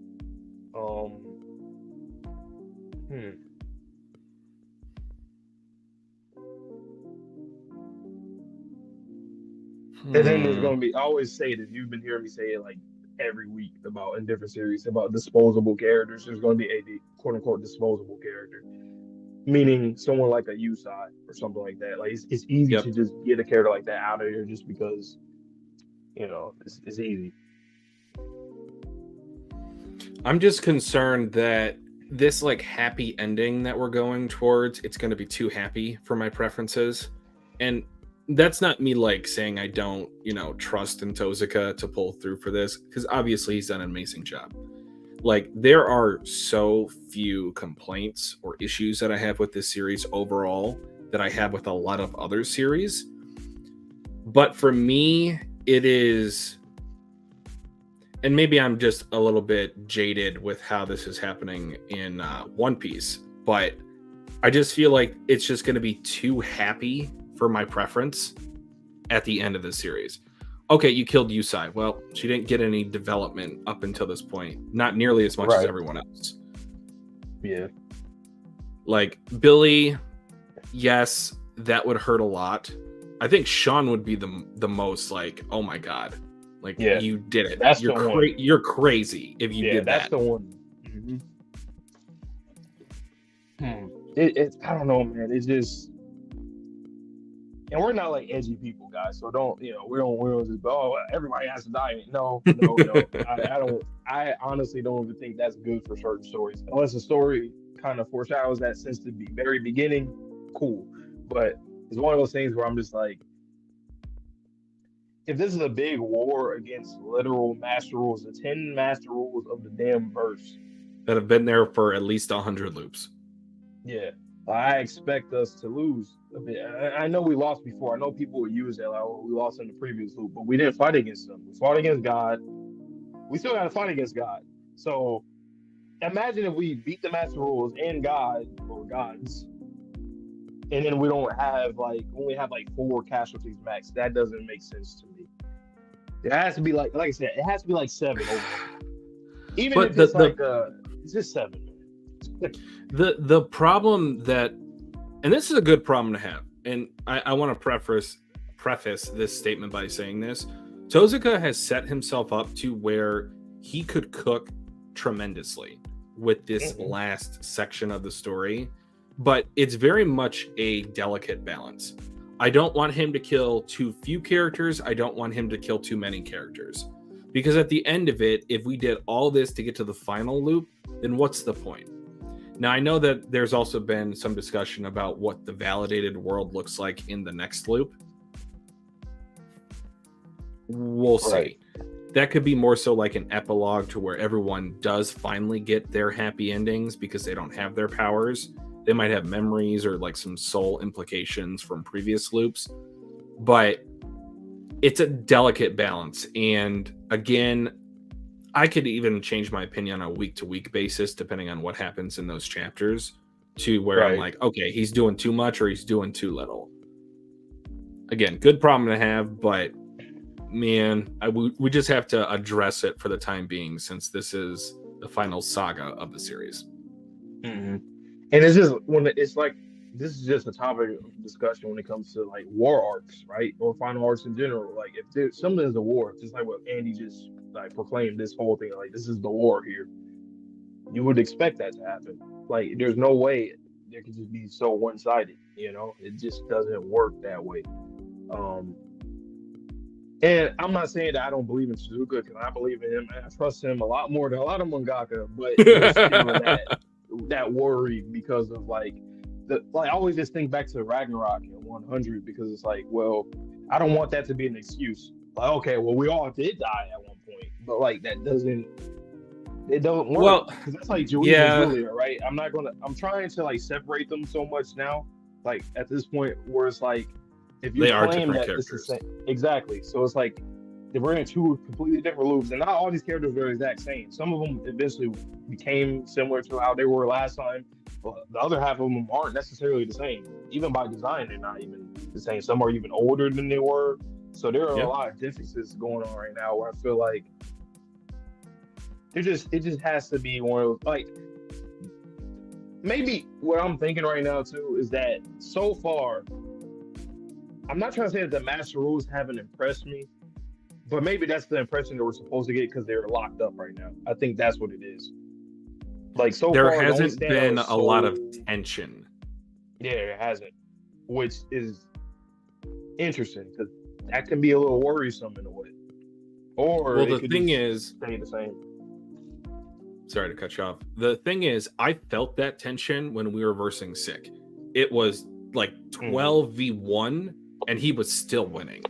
And then there's gonna be. I always say this. You've been hearing me say it like every week about in different series about disposable characters. There's gonna be a quote unquote disposable character, meaning someone like a Usai or something like that. Like it's easy to just get a character like that out of here just because, you know, it's easy. I'm just concerned that this like happy ending that we're going towards, it's going to be too happy for my preferences. And that's not me like saying I don't, trust in Tozuka to pull through for this, because obviously he's done an amazing job. Like there are so few complaints or issues that I have with this series overall that I have with a lot of other series. But for me, it is, and maybe I'm just a little bit jaded with how this is happening in One Piece, but I just feel like it's just going to be too happy for my preference at the end of the series. Okay, you killed Usai. Well, she didn't get any development up until this point. Not nearly as much as everyone else. Yeah. Like, Billy, yes, that would hurt a lot. I think Sean would be the most like, oh my God. Like, you did it. That's you're crazy if you did that. That's the one. I don't know, man. It's just, and we're not like edgy people, guys. So don't, we don't just, everybody has to die. No. I honestly don't even think that's good for certain stories. Unless the story kind of foreshadows that since the very beginning, cool. But it's one of those things where I'm just like, if this is a big war against literal master rules, the 10 master rules of the damn verse that have been there for at least 100 loops. Yeah, I expect us to lose a bit. I know we lost before. I know people would use that. Like, we lost in the previous loop, but we didn't fight against them. We fought against God. We still got to fight against God. So imagine if we beat the master rules and God or gods, and then we don't have only have 4 casualties max. That doesn't make sense to me. It has to be like I said, it has to be like 7 overall. Even if it's it's just 7. The problem that, and this is a good problem to have, and I want to preface this statement by saying this: Tozuka has set himself up to where he could cook tremendously. with this last section of the story, but it's very much a delicate balance. I don't want him to kill too few characters. I don't want him to kill too many characters. Because at the end of it, if we did all this to get to the final loop, then what's the point? Now, I know that there's also been some discussion about what the validated world looks like in the next loop. We'll see. Right. That could be more so like an epilogue to where everyone does finally get their happy endings because they don't have their powers. They might have memories or like some soul implications from previous loops. But it's a delicate balance. And again, I could even change my opinion on a week-to-week basis depending on what happens in those chapters to where I'm like, okay, he's doing too much or he's doing too little. Again, good problem to have, but man, we just have to address it for the time being since this is the final saga of the series. Mm-hmm. And it's just it's like this is just a topic of discussion when it comes to like war arcs, right, or final arcs in general. Like if there's something is a war, just like what Andy just like proclaimed, this whole thing, like this is the war here. You would expect that to happen. Like there's no way there could just be so one-sided. You know, it just doesn't work that way. And I'm not saying that I don't believe in Tozuka because I believe in him and I trust him a lot more than a lot of mangaka, but there's still that worry because of like I always just think back to Ragnarok and 100 because it's like, well, I don't want that to be an excuse. Like, okay, well, we all did die at one point, but like that doesn't work. Well, because that's like Julie and Julia, right? I'm trying to like separate them so much now, like at this point where it's like, if you claim that this is exactly, so it's like we're in two completely different loops, and not all these characters are the exact same. Some of them eventually became similar to how they were last time, but the other half of them aren't necessarily the same. Even by design, they're not even the same. Some are even older than they were. So there are a lot of differences going on right now where I feel like it just has to be one of those, like, maybe what I'm thinking right now too is that so far, I'm not trying to say that the Master Rules haven't impressed me, but maybe that's the impression that we're supposed to get because they're locked up right now. I think that's what it is. Like so there far, hasn't been a lot of tension. Yeah, it hasn't, which is interesting because that can be a little worrisome in a way. Or well, the thing is, stay the same. Sorry to cut you off. The thing is, I felt that tension when we were versing Sick. It was like 12v1, and he was still winning.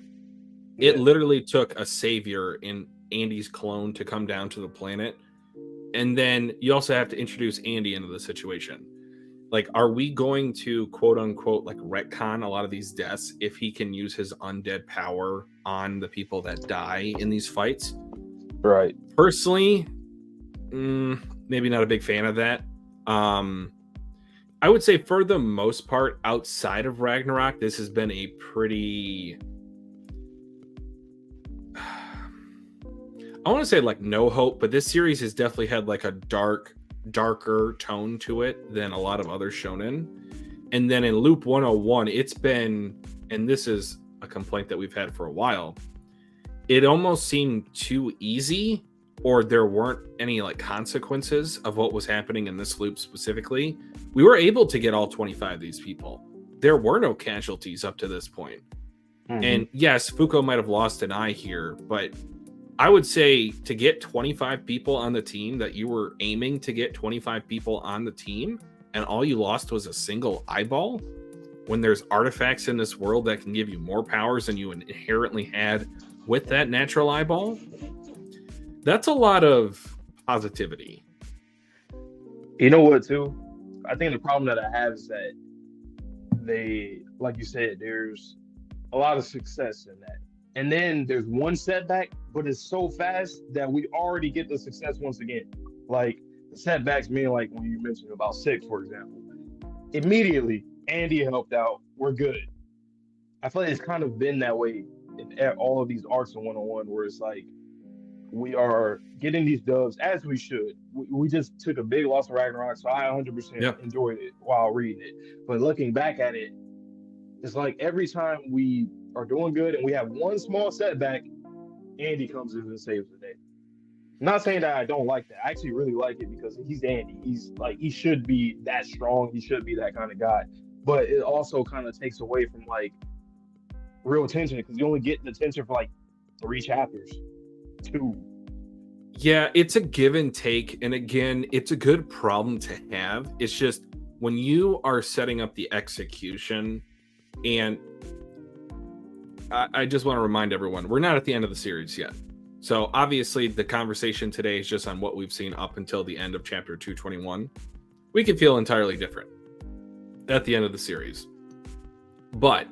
It literally took a savior in Andy's clone to come down to the planet. And then you also have to introduce Andy into the situation. Like, are we going to quote unquote like retcon a lot of these deaths if he can use his undead power on the people that die in these fights? Right. Personally, maybe not a big fan of that. I would say for the most part, outside of Ragnarok, this has been a pretty, I want to say like no hope, but this series has definitely had like a darker tone to it than a lot of other shonen. And then in Loop 101, it's been, and this is a complaint that we've had for a while, it almost seemed too easy, or there weren't any like consequences of what was happening in this loop specifically. We were able to get all 25 of these people. There were no casualties up to this point. And yes, Fuko might have lost an eye here, but I would say to get 25 people on the team, that you were aiming to get 25 people on the team, and all you lost was a single eyeball, when there's artifacts in this world that can give you more powers than you inherently had with that natural eyeball, that's a lot of positivity. You know what, too? I think the problem that I have is that they, like you said, there's a lot of success in that. And then there's one setback, but it's so fast that we already get the success once again. Like, the setbacks mean, like, when you mentioned about 6, for example. Immediately, Andy helped out. We're good. I feel like it's kind of been that way in all of these arcs in 101, where it's like, we are getting these dubs as we should. We just took a big loss of Ragnarok, so I 100% enjoyed it while reading it. But looking back at it, it's like every time we are doing good and we have one small setback, Andy comes in and saves the day. Not saying that I don't like that. I actually really like it because he's Andy. He's like he should be that strong. He should be that kind of guy. But it also kind of takes away from like real tension because you only get the tension for like 3 chapters, 2. Yeah, it's a give and take. And again, it's a good problem to have. It's just when you are setting up the execution, and I just want to remind everyone, we're not at the end of the series yet. So obviously the conversation today is just on what we've seen up until the end of chapter 221. We could feel entirely different at the end of the series. But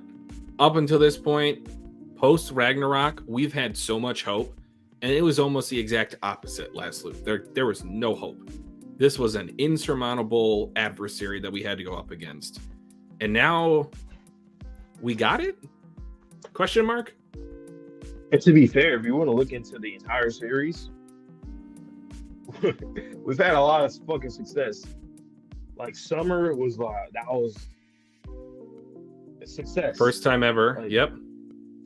up until this point, post Ragnarok, we've had so much hope, and it was almost the exact opposite last loop. There was no hope. This was an insurmountable adversary that we had to go up against. And now we got it? Question mark? And to be fair, if you want to look into the entire series, we've had a lot of fucking success. Like Summer was like that was a success. First time ever. Like, yep.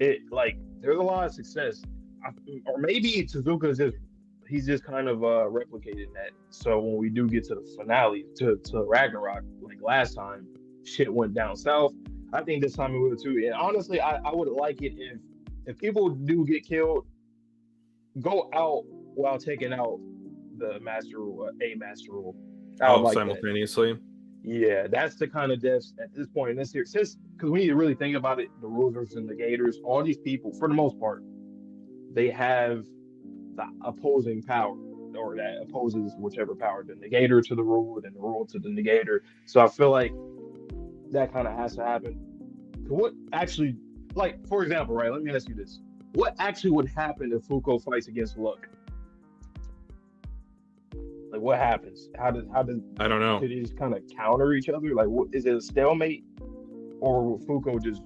It like there's a lot of success, or maybe Tozuka is he's just kind of replicating that. So when we do get to the finale to Ragnarok, like last time, shit went down south. I think this time it will too. And honestly, I would like it if people do get killed, go out while taking out the master rule, a master rule. Like simultaneously. That. Yeah, that's the kind of deaths at this point in this series. Because we need to really think about it, the rulers and the gators, all these people, for the most part, they have the opposing power, or that opposes whichever power, the negator to the ruled and the ruled to the negator. So I feel like that kind of has to happen. What actually, like, for example, right? Let me ask you this: what actually would happen if Fuko fights against Luck? Like, what happens? How does I don't know. Did they just kind of counter each other? Like, what is it, a stalemate, or will Fuko just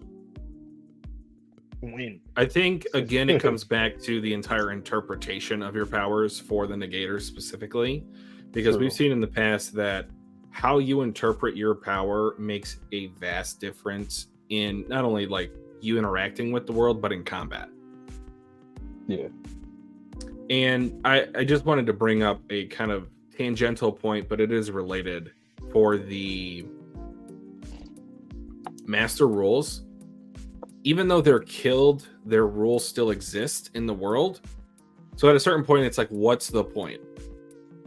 win? I think again it comes back to the entire interpretation of your powers for the negator specifically, because we've seen in the past that how you interpret your power makes a vast difference in not only like you interacting with the world, but in combat. Yeah. And I just wanted to bring up a kind of tangential point, but it is related for the master rules. Even though they're killed, their rules still exist in the world. So at a certain point, it's like, what's the point?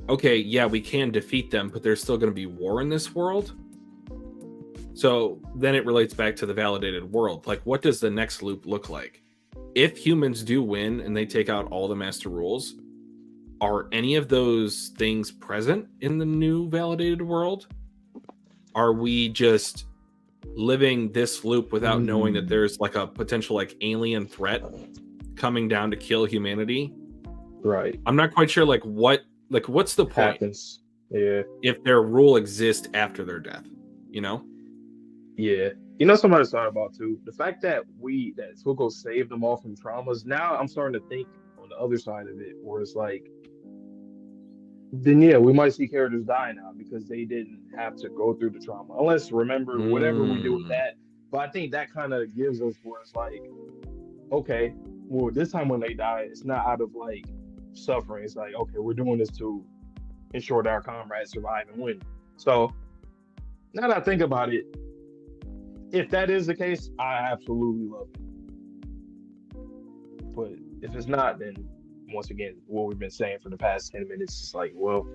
Okay, yeah, we can defeat them, but there's still going to be war in this world. So then it relates back to the validated world. Like, what does the next loop look like? If humans do win and they take out all the master rules, are any of those things present in the new validated world? Are we just living this loop without knowing that there's like a potential like alien threat coming down to kill humanity? Right. I'm not quite sure what's the point? Happens. Yeah. If their rule exists after their death, you know? Yeah. You know, somebody thought about too, the fact that Fuko saved them all from traumas. Now I'm starting to think on the other side of it, where it's like, then yeah, we might see characters die now because they didn't have to go through the trauma. Unless, remember, whatever we do with that. But I think that kind of gives us where it's like, okay, well, this time when they die, it's not out of like suffering. It's like, okay, we're doing this to ensure that our comrades survive and win. So now that I think about it, if that is the case, I absolutely love it. But if it's not, then once again, what we've been saying for the past 10 minutes is like, well.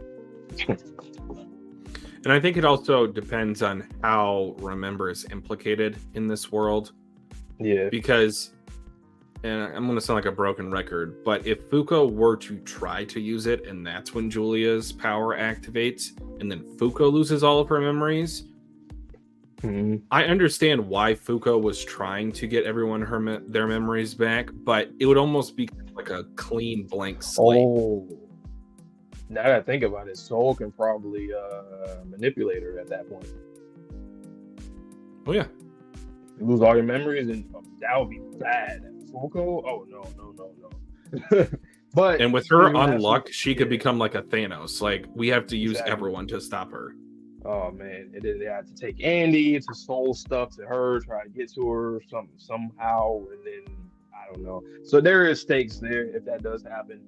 And I think it also depends on how Remember is implicated in this world. Yeah. Because, and I'm going to sound like a broken record, but if Fuko were to try to use it and that's when Julia's power activates and then Fuko loses all of her memories, I understand why Fuko was trying to get everyone their memories back, but it would almost be like a clean blank slate. Oh, now that I think about it, Soul can probably manipulate her at that point. Oh yeah, you lose all your memories, and that would be bad. Fuko, oh no. But and with her unluck, she could become like a Thanos. Like we have to use everyone to stop her. Oh man, and then they had to take Andy to soul stuff to her, try to get to her somehow, and then I don't know. So there is stakes there if that does happen.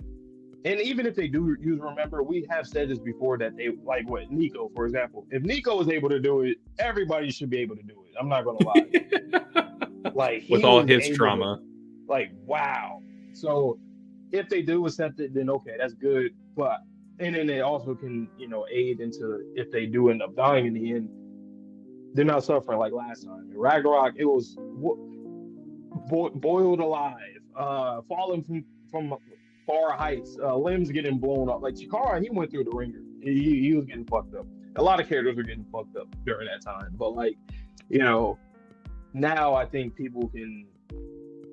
And even if they do use remember, we have said this before that they like what Nico, for example. If Nico is able to do it, everybody should be able to do it. I'm not gonna lie. Like With he all was his able to, trauma. like wow. So if they do accept it, then okay, that's good. But and then they also can, aid into if they do end up dying in the end, they're not suffering like last time. In Ragnarok, it was boiled alive, falling from far heights, limbs getting blown up. Like Chikara, he went through the ringer. He was getting fucked up. A lot of characters were getting fucked up during that time. But like, you know, now I think people can.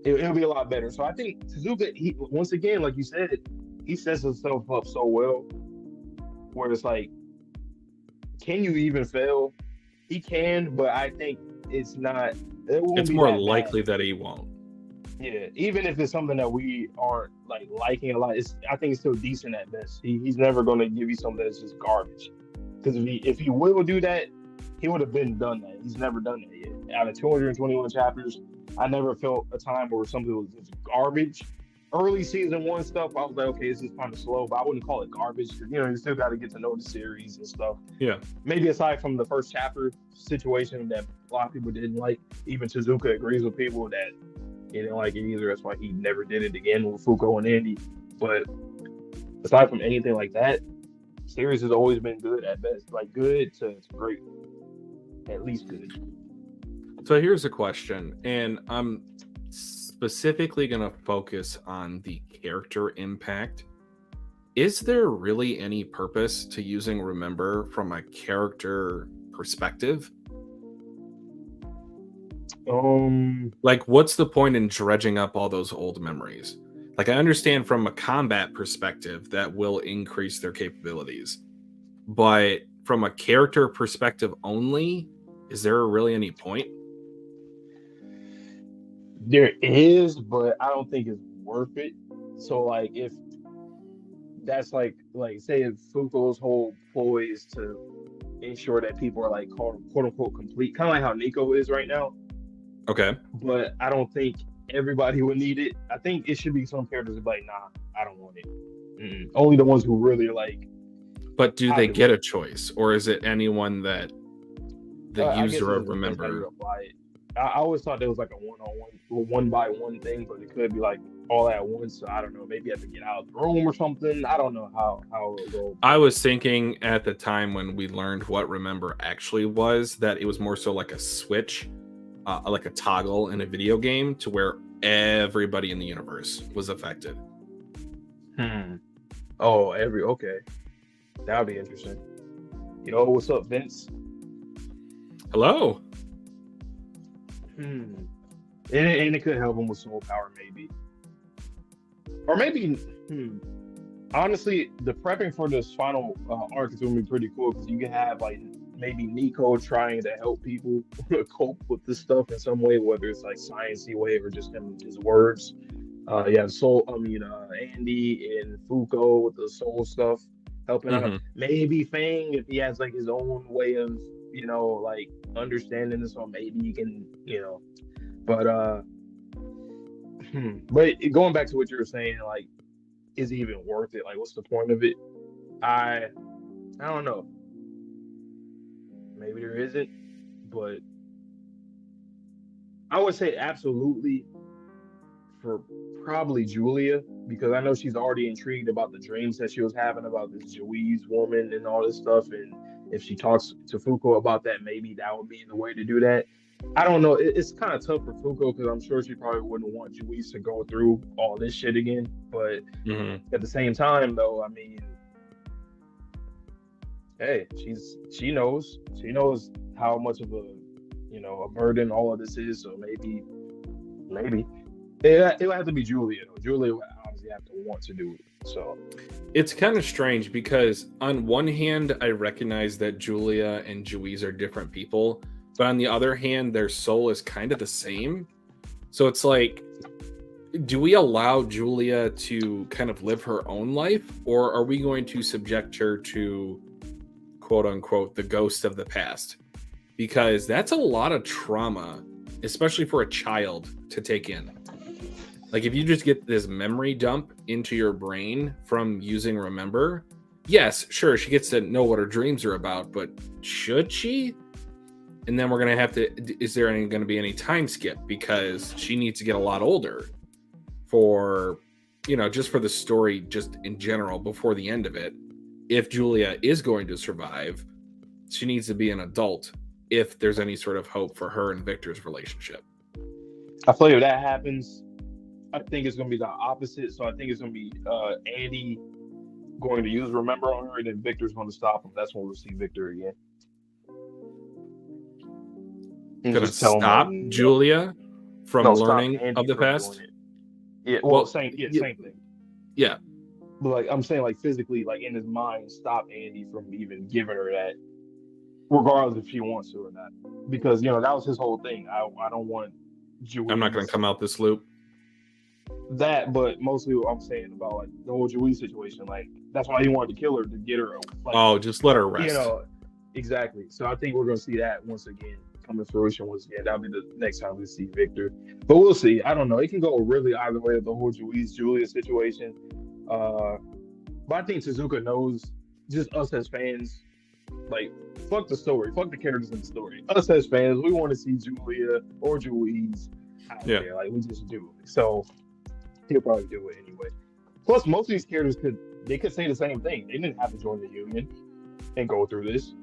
It'll be a lot better. So I think Suzuka, he once again, like you said, he sets himself up so well. Where it's like, can you even fail? He can, but I think it's not. It won't It's be more that bad. likely that he won't. Yeah, even if it's something that we aren't like liking a lot, I think it's still decent at best. He's never going to give you something that's just garbage. Because if he will do that, he would have been done that. He's never done that yet. Out of 221 chapters, I never felt a time where something was just garbage. Early season one stuff, I was like, okay, this is kind of slow, but I wouldn't call it garbage because you still got to get to know the series and stuff. Yeah. Maybe aside from the first chapter situation that a lot of people didn't like, even Tozuka agrees with people that he didn't like it either. That's why he never did it again with Fuko and Andy. But aside from anything like that, series has always been good at best. Like good to great. At least good. So here's a question, and I'm specifically going to focus on the character impact. Is there really any purpose to using Remember from a character perspective? Like, what's the point in dredging up all those old memories? Like, I understand from a combat perspective that will increase their capabilities, but from a character perspective only, is there really any point? There is, but I don't think it's worth it. So, like, if that's like say if Fuko's whole ploy is to ensure that people are like quote unquote complete, kind of like how Nico is right now. Okay. But I don't think everybody would need it. I think it should be some characters that be like, nah, I don't want it. Only the ones who really like. But do they get a choice, or is it anyone that the user of Remember? I always thought there was like a one by one thing, but it could be like all at once. So I don't know. Maybe you have to get out of the room or something. I don't know how it'll go. I was thinking at the time when we learned what Remember actually was, that it was more so like a switch, like a toggle in a video game, to where everybody in the universe was affected. Oh, okay. That would be interesting. Yo, what's up, Vince? Hello. And it could help him with soul power, maybe. Or maybe, honestly, the prepping for this final arc is going to be pretty cool because you can have, like, maybe Nico trying to help people cope with this stuff in some way, whether it's, like, sciencey way or just his words. You have Andy and Fuko with the soul stuff helping out. Maybe Fang, if he has, like, his own way of, like, understanding this, or maybe he can, but going back to what you were saying, like, is it even worth it? Like, what's the point of it? I don't know. Maybe there isn't, but I would say absolutely for probably Julia, because I know she's already intrigued about the dreams that she was having about this Juiz woman and all this stuff, and if she talks to Fuko about that, maybe that would be the way to do that. I don't know. It's kind of tough for Fuko because I'm sure she probably wouldn't want Juiz to go through all this shit again. But at the same time, though, I mean, hey, she knows how much of a burden all of this is. So maybe it'll have to be Julia. Though. Julia would obviously have to want to do it. So it's kind of strange because on one hand, I recognize that Julia and Juiz are different people, but on the other hand, their soul is kind of the same. So it's like, do we allow Julia to kind of live her own life, or are we going to subject her to, quote unquote, the ghost of the past? Because that's a lot of trauma, especially for a child to take in. Like, if you just get this memory dump into your brain from using Remember, yes, sure, she gets to know what her dreams are about, but should she? And then we're going to have to, is there going to be any time skip? Because she needs to get a lot older for, just for the story, just in general, before the end of it. If Julia is going to survive, she needs to be an adult if there's any sort of hope for her and Victor's relationship. I feel like if that happens, I think it's going to be the opposite. So I think it's going to be Andy going to use Remember on her, and then Victor's going to stop him. That's when we'll see Victor again. Going to stop Julia from learning of the past? Yeah, same thing. Yeah. But like I'm saying, like physically, like in his mind, stop Andy from even giving her that, regardless if she wants to or not. Because that was his whole thing. I don't want Julia. I'm not going to come out this loop. That, but mostly what I'm saying about like the whole Julie situation, like that's why he wanted to kill her, to get her. Like, just let her rest. Exactly. So I think we're going to see that once again come to fruition once again. That'll be the next time we see Victor. But we'll see. I don't know. It can go really either way of the whole Julia situation. But I think Tozuka knows, just us as fans, like, fuck the story, fuck the characters in the story. Us as fans, we want to see Julia or Julies out there. Like, we just do. So he'll probably do it anyway. Plus, most of these characters could say the same thing. They didn't have to join the union and go through this,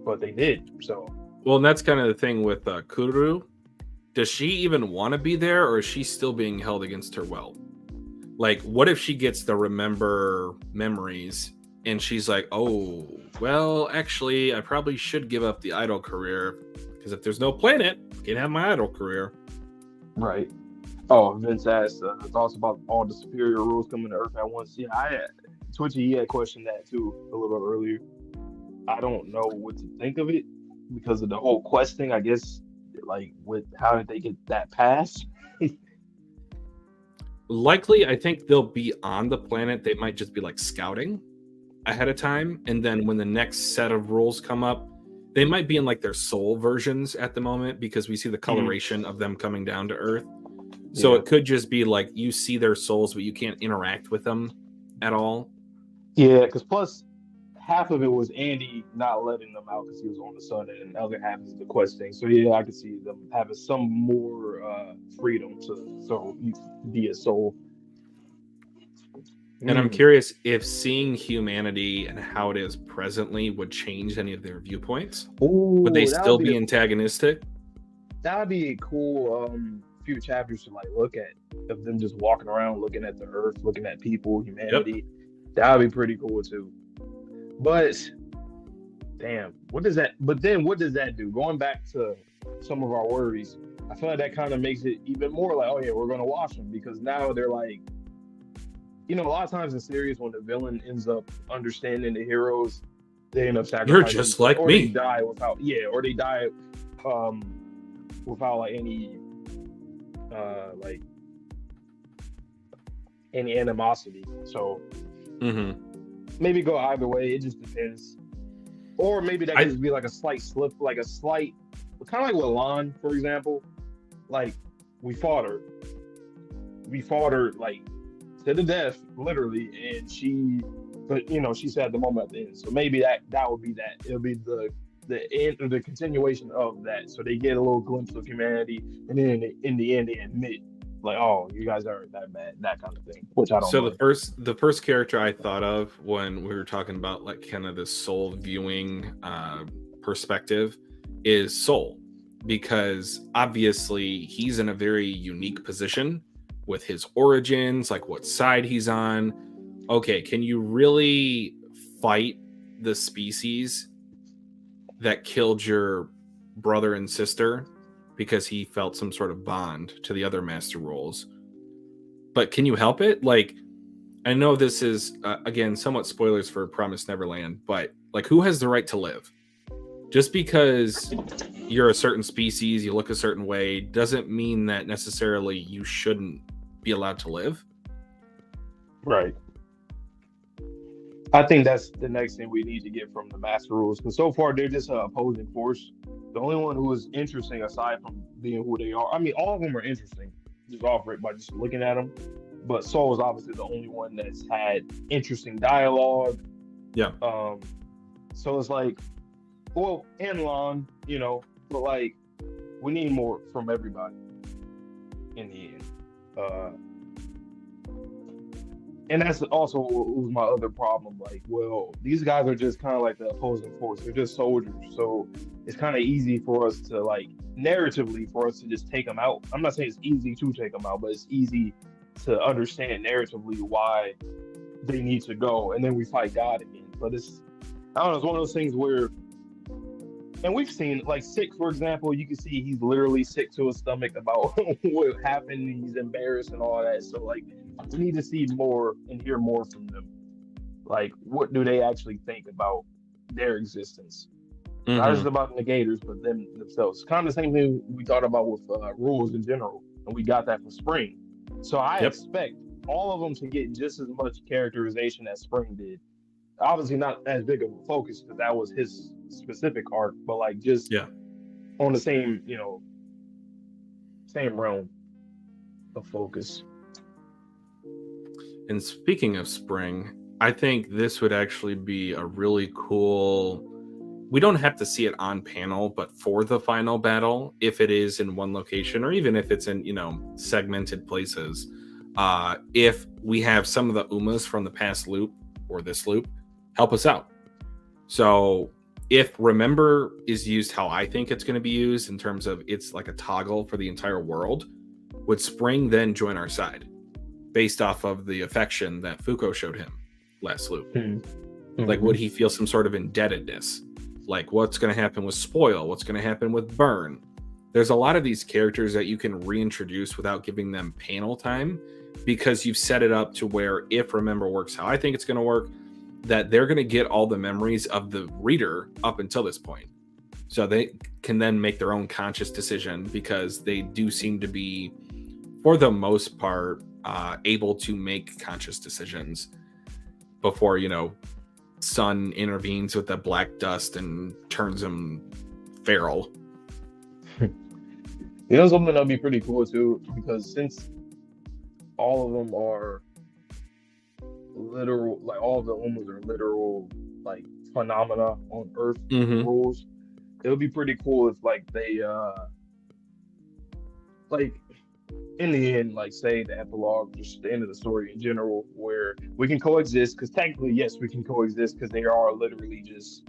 but they did. So, well, and that's kind of the thing with Kuru. Does she even want to be there, or is she still being held against her will? Like, what if she gets the Remember memories and she's like, oh, well, actually, I probably should give up the idol career, because if there's no planet, I can't have my idol career. Right. Oh, Vince asked thoughts about all the superior rules coming to Earth at once. Yeah, Twitchy, he had questioned that too a little bit earlier. I don't know what to think of it because of the whole quest thing. I guess, like, with how did they get that pass? Likely, I think they'll be on the planet. They might just be like scouting ahead of time, and then when the next set of rules come up, they might be in like their soul versions at the moment, because we see the coloration of them coming down to Earth. So it could just be like you see their souls, but you can't interact with them at all. Yeah, because plus half of it was Andy not letting them out because he was on the sun, and the other half is the quest thing. So yeah, I could see them having some more freedom so you can be a soul. And I'm curious if seeing humanity and how it is presently would change any of their viewpoints. Would they still be antagonistic? That would be a cool few chapters to like look at, of them just walking around looking at the Earth, looking at people, humanity. That would be pretty cool too. But damn, what does that do? Going back to some of our worries, I feel like that kind of makes it even more like, oh yeah, we're gonna watch them, because now they're like, a lot of times in series when the villain ends up understanding the heroes, they end up sacrificing. You're just like or me. They die without without like any any animosity. So maybe go either way. It just depends. Or maybe that could just be like a slight slip, like a slight, kind of like with Lan, for example. Like, we fought her like to the death, literally, and she said the moment at the end. So maybe that would be that. It'll be the end or the continuation of that. So they get a little glimpse of humanity, and then in the end they admit, like, oh, you guys aren't that bad, that kind of thing. Which I don't know. So the first character I thought of when we were talking about like kind of this soul viewing perspective is Soul, because obviously he's in a very unique position with his origins, like what side he's on. Okay, can you really fight the species that killed your brother and sister because he felt some sort of bond to the other master roles? But can you help it? Like, I know this is again somewhat spoilers for Promised Neverland, but like, who has the right to live? Just because you're a certain species, you look a certain way, doesn't mean that necessarily you shouldn't be allowed to live. Right. I think that's the next thing we need to get from the Master Rules, because so far they're just an opposing force. The only one who is interesting, aside from being who they are, I mean, all of them are interesting, just off it by just looking at them. But Soul is obviously the only one that's had interesting dialogue. Yeah. So it's like, well, and Lon, but like we need more from everybody in the end. And that's also what was my other problem. Like, well, these guys are just kind of like the opposing force. They're just soldiers. So it's kind of easy for us to, like, narratively, for us to just take them out. I'm not saying it's easy to take them out, but it's easy to understand narratively why they need to go. And then we fight God again. But I don't know, it's one of those things where, and we've seen, like, Sick, for example, you can see he's literally sick to his stomach about what happened. He's embarrassed and all that. So, like, we need to see more and hear more from them. Like, what do they actually think about their existence? Not just about the negators, but them themselves. Kind of the same thing we thought about with rules in general, and we got that from Spring. So I expect all of them to get just as much characterization as Spring did. Obviously, not as big of a focus because that was his specific arc, but like just on the same, same realm of focus. And speaking of Spring, I think this would actually be a really cool. We don't have to see it on panel, but for the final battle, if it is in one location, or even if it's in, segmented places, if we have some of the Umas from the past loop or this loop help us out. So if Remember is used how I think it's going to be used in terms of it's like a toggle for the entire world, would Spring then join our side based off of the affection that Fuko showed him last loop? Like, would he feel some sort of indebtedness? Like, what's going to happen with Spoil? What's going to happen with Burn? There's a lot of these characters that you can reintroduce without giving them panel time, because you've set it up to where if Remember works how I think it's going to work, that they're going to get all the memories of the reader up until this point. So they can then make their own conscious decision, because they do seem to be, for the most part, able to make conscious decisions before, Sun intervenes with the black dust and turns him feral. Something that'll be pretty cool too, because since all of them are literal, like all of the Umas are literal, like phenomena on Earth rules, it would be pretty cool if like they like in the end, like say the epilogue, just the end of the story in general, where we can coexist, because technically yes, we can coexist, because they are literally just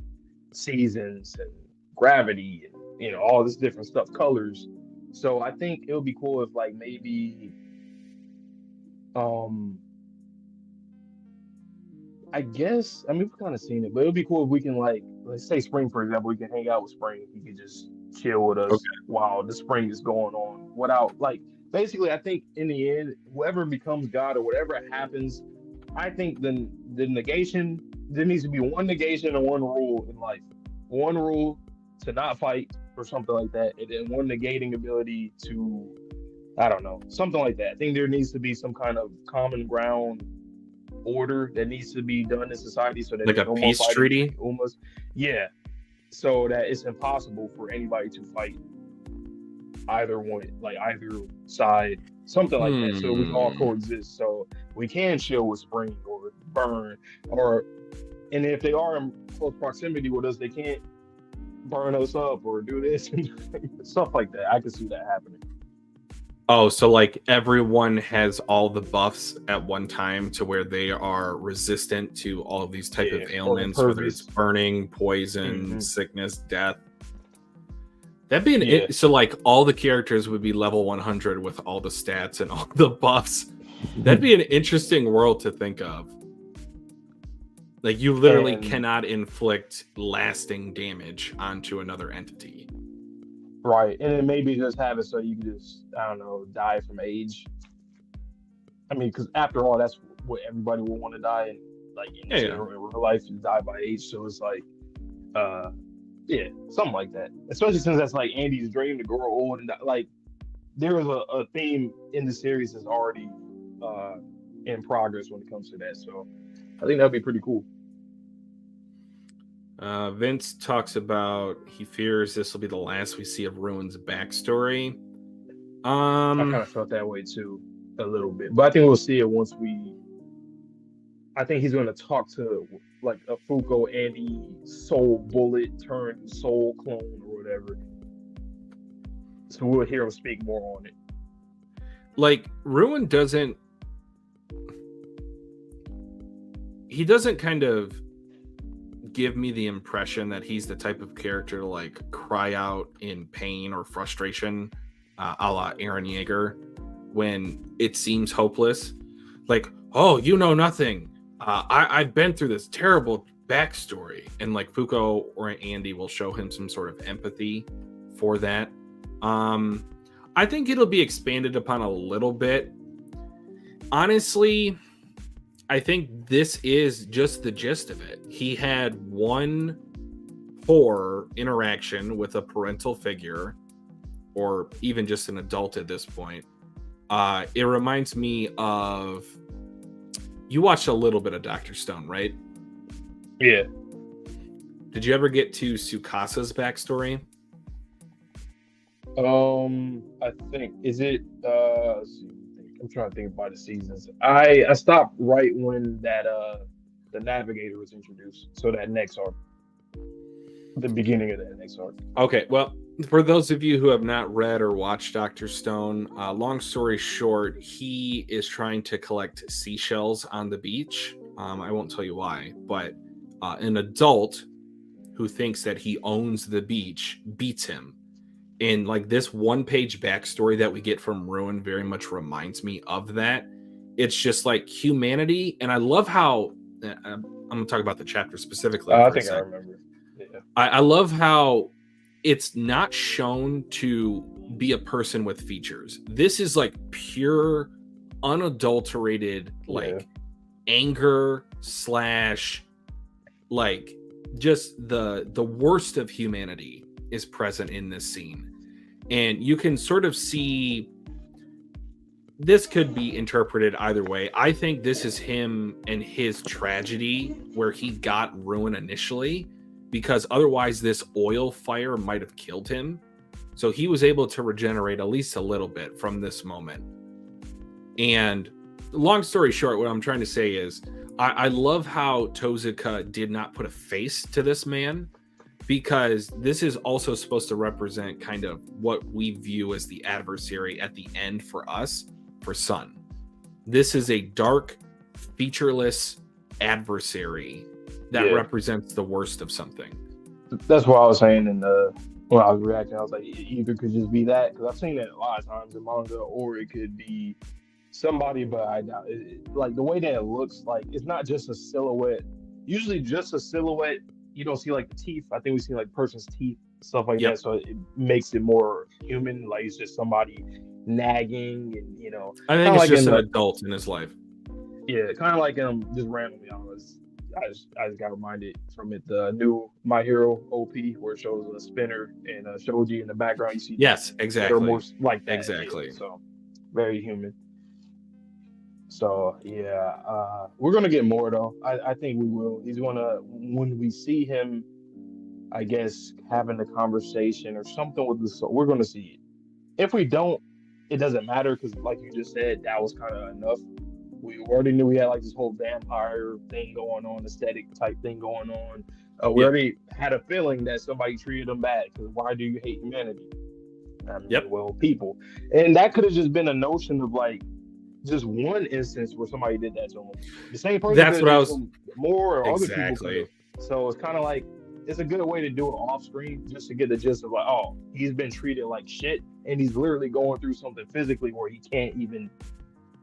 seasons and gravity and all this different stuff, colors. So I think it would be cool if like maybe I guess, I mean, we've kind of seen it, but it would be cool if we can, like, let's say Spring, for example, we can hang out with Spring. He could just chill with us while the Spring is going on without, like, basically, I think in the end, whoever becomes God or whatever happens, I think the negation, there needs to be one negation and one rule in life. One rule to not fight or something like that, and then one negating ability to, I don't know, something like that. I think there needs to be some kind of common ground order that needs to be done in society, so that like a peace treaty. Umas. Yeah, so that it's impossible for anybody to fight either one, like either side, something like that, so we can all coexist. So we can chill with Spring or Burn, and if they are in close proximity with us, they can't burn us up or do this and stuff like that. I can see that happening. Oh, so like everyone has all the buffs at one time to where they are resistant to all of these type of ailments, whether it's burning, poison, sickness, death. That'd be so like all the characters would be level 100 with all the stats and all the buffs. That'd be an interesting world to think of. Like you literally cannot inflict lasting damage onto another entity. Right, and then maybe just have it so you can just, I don't know, die from age. I mean, because after all, that's what everybody will want to die in, like in real life, is die by age. So it's like, something like that. Especially since that's like Andy's dream, to grow old and die. Like there was a theme in the series that's already in progress when it comes to that. So I think that'd be pretty cool. Vince talks about he fears this will be the last we see of Ruin's backstory. I kind of felt that way too, a little bit. But I think we'll see it once we. I think he's going to talk to like a Fuko Andy Soul Bullet turned Soul clone or whatever. So we'll hear him speak more on it. Like Ruin doesn't. He doesn't kind of give me the impression that he's the type of character to like cry out in pain or frustration, a la Eren Yeager, when it seems hopeless. Like, oh, you know nothing. I've been through this terrible backstory, and like Fuko or Andy will show him some sort of empathy for that. I think it'll be expanded upon a little bit. Honestly, I think this is just the gist of it. He had one poor interaction with a parental figure, or even just an adult at this point. It reminds me of, you watched a little bit of Dr. Stone, right? Yeah. Did you ever get to Tsukasa's backstory? I think is it let's see, I'm trying to think about the seasons. I stopped right when that the navigator was introduced. So that next arc. The beginning of that next arc. Okay, well, for those of you who have not read or watched Dr. Stone, long story short, he is trying to collect seashells on the beach. I won't tell you why, but an adult who thinks that he owns the beach beats him. And like this one-page backstory that we get from Ruin very much reminds me of that. It's just like humanity, and I love how I'm going to talk about the chapter specifically. I think I remember. Yeah. I love how it's not shown to be a person with features. This is like pure, unadulterated, like anger / like just the worst of humanity is present in this scene. And you can sort of see this could be interpreted either way. I think this is him and his tragedy where he got Ruin initially, because otherwise this oil fire might have killed him. So he was able to regenerate at least a little bit from this moment. And long story short, what I'm trying to say is I love how Tozuka did not put a face to this man, because this is also supposed to represent kind of what we view as the adversary at the end for us, for Sun. This is a dark, featureless adversary that represents the worst of something. That's what I was saying when I was reacting. I was like, it either could just be that, because I've seen it a lot of times in manga, or it could be somebody, but I doubt it. Like the way that it looks, like it's not just a silhouette. Usually just a silhouette. You don't see like the teeth. I think we see like person's teeth, stuff like that. So it makes it more human. Like it's just somebody nagging, and you know. I think it's like just an adult in his life. Yeah, kind of like just randomly. I just got reminded from it, the new My Hero OP, where it shows a spinner and a shoji in the background. You see, exactly, more like that. Exactly. Yeah, so very human. So we're gonna get more though. I think we will. He's gonna, when we see him, I guess having a conversation or something with the soul, we're gonna see it. If we don't, it doesn't matter, because like you just said, that was kind of enough. We already knew we had like this whole vampire thing going on, aesthetic type thing going on. We already had a feeling that somebody treated him bad, because why do you hate humanity? I mean, well, people. And that could have just been a notion of like just one instance where somebody did that to him. The same person. That's what I was. More or other people. So it's kind of like, it's a good way to do it off screen, just to get the gist of like, oh, he's been treated like shit, and he's literally going through something physically where he can't even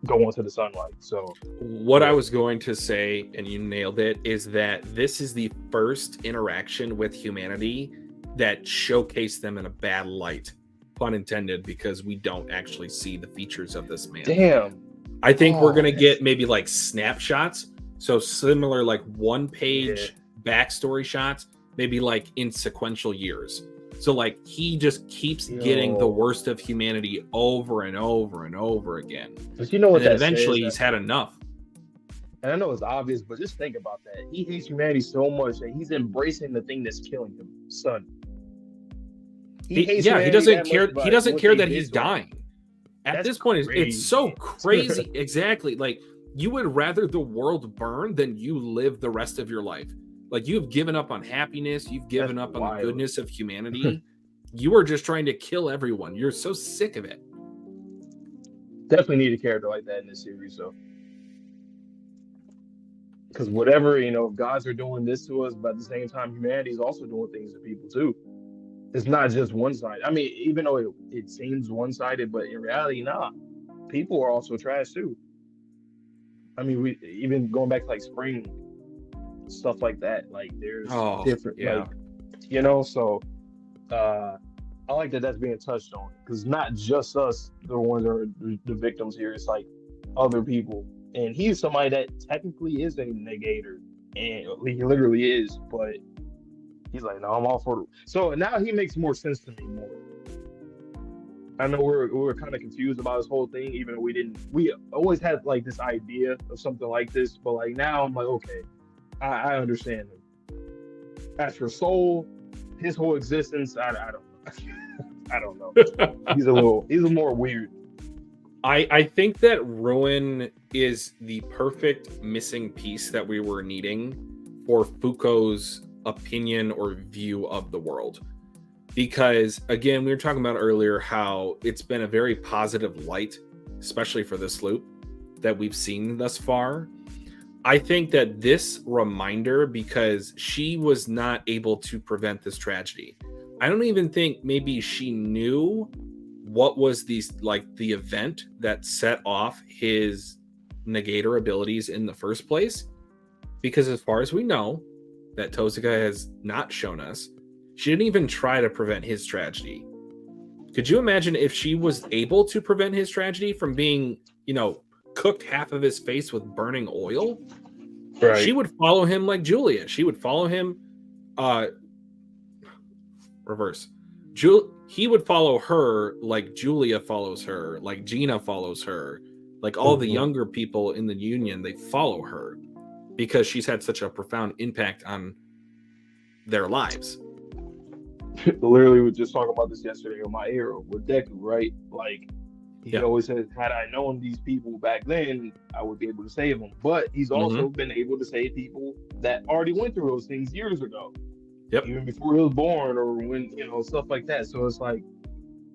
go into the sunlight. So what I was going to say, and you nailed it, is that this is the first interaction with humanity that showcased them in a bad light, pun intended, because we don't actually see the features of this man. Damn. I think we're gonna get maybe like snapshots, so similar like one page backstory shots, maybe like in sequential years. So like he just keeps getting the worst of humanity over and over and over again. But you know what? And eventually he's had enough. And I know it's obvious, but just think about that. He hates humanity so much that he's embracing the thing that's killing him, Sun. He doesn't care. He doesn't care that he's dying. At That's this point, it's so crazy. crazy. Exactly. Like, you would rather the world burn than you live the rest of your life. Like, you've given up on happiness, you've That's given up on the wild. goodness of humanity. You are just trying to kill everyone. You're so sick of it. Definitely need a character like that in this series, so. Because whatever, gods are doing this to us, but at the same time, humanity is also doing things to people too. It's not just one side. I mean, even though it seems one-sided, but in reality, nah. People are also trash too. I mean, we even going back to like spring stuff like that. Like there's different, yeah. So I like that that's being touched on because not just us, the ones that are the victims here. It's like other people, and he's somebody that technically is a negator, and he literally is, but he's like, no, I'm all for it. So now he makes more sense to me more. I know we were kind of confused about this whole thing, even though we always had like this idea of something like this, but like now I'm like, okay, I understand him. As for Soul, his whole existence, I don't know. I don't know. He's a more weird. I think that Ruin is the perfect missing piece that we were needing for Fuko's opinion or view of the world. Because, again, we were talking about earlier how it's been a very positive light, especially for this loop, that we've seen thus far. I think that this reminder, because she was not able to prevent this tragedy, I don't even think maybe she knew what was the event that set off his negator abilities in the first place. Because as far as we know, that Tozuka has not shown us, she didn't even try to prevent his tragedy. Could you imagine if she was able to prevent his tragedy from being, cooked half of his face with burning oil? Right. She would follow him like Julia. She would follow him reverse. He would follow her like Julia follows her, like Gina follows her, like all the younger people in the Union, they follow her because she's had such a profound impact on their lives. Literally, we were just talking about this yesterday on my arrow with Deku, right? Like, he always says, had I known these people back then, I would be able to save them. But he's also been able to save people that already went through those things years ago. Yep. Even before he was born or when, stuff like that. So it's like,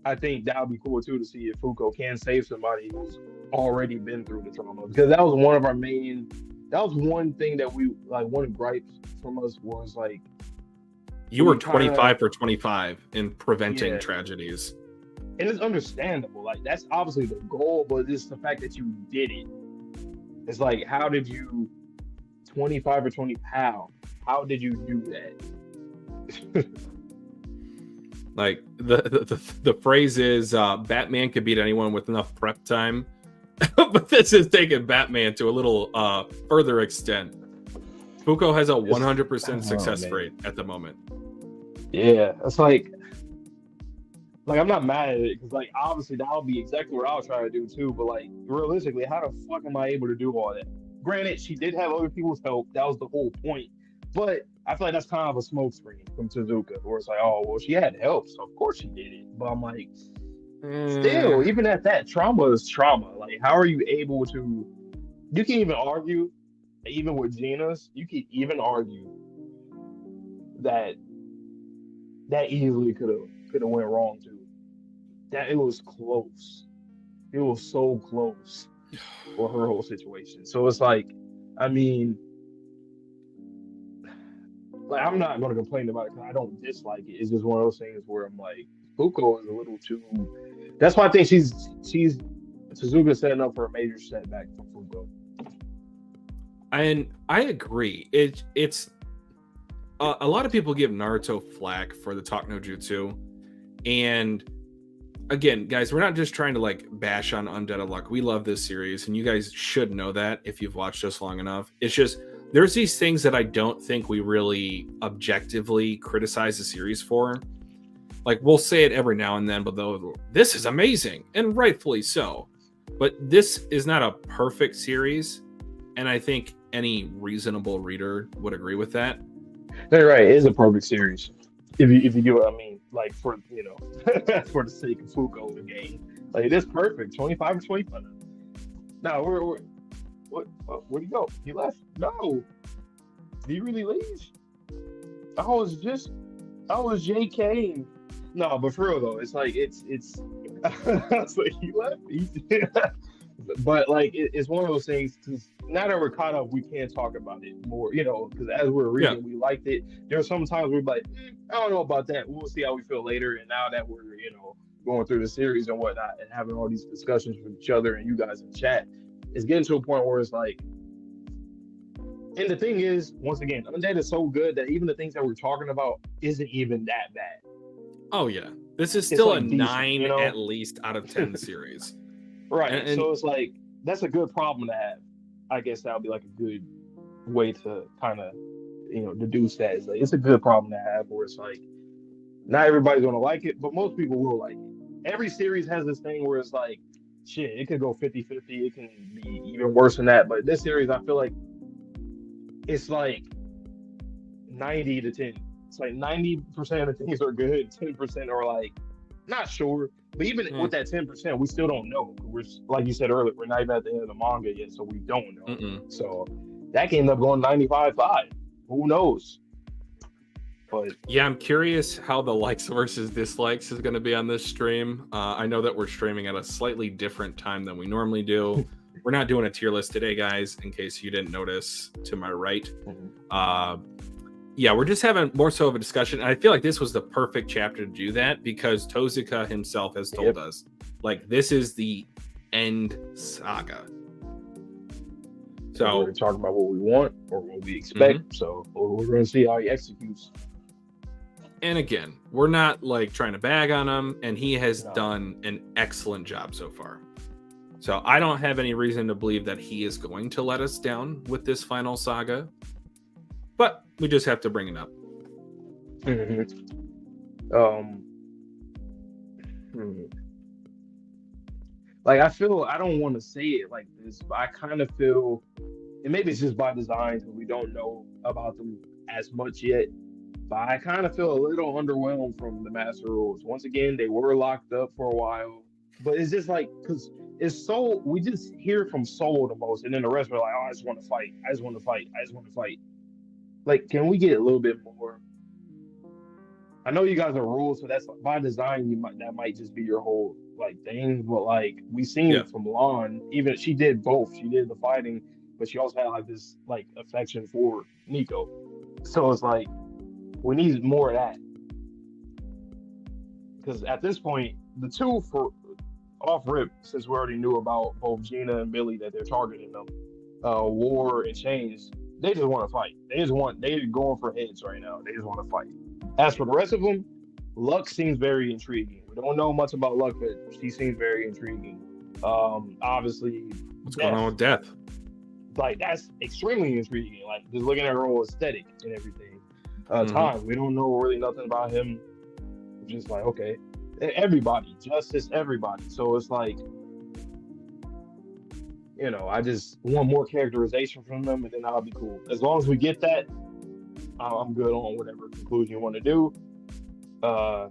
I think that would be cool too to see if Fuko can save somebody who's already been through the trauma. Because that was one of our that was one thing that one gripe from us was like, you were 25 for 25 in preventing tragedies. And it's understandable. Like, that's obviously the goal, but it's the fact that you did it. It's like, how did you 25 or 20 pounds? How did you do that? Like, the phrase is Batman could beat anyone with enough prep time. But this is taking Batman to a little further extent. Fuko has a 100% success rate at the moment. Yeah, it's like I'm not mad at it because like obviously that would be exactly what I was trying to do too. But like realistically, how the fuck am I able to do all that? Granted, she did have other people's help. That was the whole point. But I feel like that's kind of a smokescreen from Tozuka, where it's like, oh well, she had help, so of course she did it. But I'm like, still, even at that, trauma is trauma. Like, how are you able to? You can even argue, even with Gina's, you can even argue that easily could have went wrong too. That it was close. It was so close for her whole situation. So it's like, I mean, like I'm not going to complain about it because I don't dislike it. It's just one of those things where I'm like, Fuko is a little too. That's why I think she's Tozuka setting up for a major setback for Fuko. And I agree. It's a lot of people give Naruto flack for the Talk no Jutsu, and again, guys, we're not just trying to like bash on Undead Unluck. We love this series, and you guys should know that if you've watched us long enough. It's just there's these things that I don't think we really objectively criticize the series for. Like, we'll say it every now and then, but this is amazing, and rightfully so. But this is not a perfect series, and I think any reasonable reader would agree with that. You're right. It is a perfect series. If you get what I mean, like for for the sake of Fuko the game. Like this perfect. 25 or 25. Now where'd he go? He left? No. Did he really leave? I was JK. No, but for real though, it's like it's it's like he left. But like it's one of those things because now that we're caught up, we can't talk about it more, because as we're reading, we liked it. There are some times we're like, I don't know about that. We'll see how we feel later. And now that we're, going through the series and whatnot and having all these discussions with each other and you guys in chat, it's getting to a point where it's like, and the thing is, once again, Undead is so good that even the things that we're talking about isn't even that bad. Oh yeah, this is still like a decent, 9 at least out of 10 series. Right. And so it's like, that's a good problem to have. I guess that would be like a good way to kind of, deduce that. It's like, it's a good problem to have where it's like, not everybody's going to like it, but most people will like it. Every series has this thing where it's like, shit, it could go 50-50. It can be even worse than that. But this series, I feel like it's like 90 to 10. It's like 90% of the things are good. 10% are like, not sure. But even with that 10%, we still don't know. We're, like you said earlier, we're not even at the end of the manga yet, so we don't know. So that can end up going 95-5. Who knows? But yeah, I'm curious how the likes versus dislikes is going to be on this stream. I know that we're streaming at a slightly different time than we normally do. We're not doing a tier list today, guys, in case you didn't notice to my right. Yeah, we're just having more so of a discussion. And I feel like this was the perfect chapter to do that because Tozuka himself has told us, like, this is the end saga. So we're talking about what we want or what we expect. So we're going to see how he executes. And again, we're not like trying to bag on him, and he has done an excellent job so far. So I don't have any reason to believe that he is going to let us down with this final saga. But we just have to bring it up. Like, I feel, I don't want to say it like this, but I kind of feel, and maybe it's just by design because we don't know about them as much yet, but I kind of feel a little underwhelmed from the Master Rules. Once again, they were locked up for a while, but it's just like, because it's so, we just hear from Soul the most, and then the rest are like, oh, I just want to fight. I just want to fight. I just want to fight. Like, can we get a little bit more? I know you guys are rules, so that's by design. That might just be your whole like thing. But like we seen it from Lon, even she did both. She did the fighting, but she also had like this like affection for Nico. So it's like we need more of that because at this point, the two for off rip, since we already knew about both Gina and Billy that they're targeting them, War and Chains. They just want to fight. They're going for heads right now. They just want to fight. As for the rest of them, Luck seems very intriguing. We don't know much about Luck, but she seems very intriguing. Obviously, what's going on with Death? Like, that's extremely intriguing. Like, just looking at her whole aesthetic and everything. Time, we don't know really nothing about him. Just like, okay. Everybody. Justice, everybody. So it's like, I just want more characterization from them, and then I'll be cool. As long as we get that, I'm good on whatever conclusion you want to do. I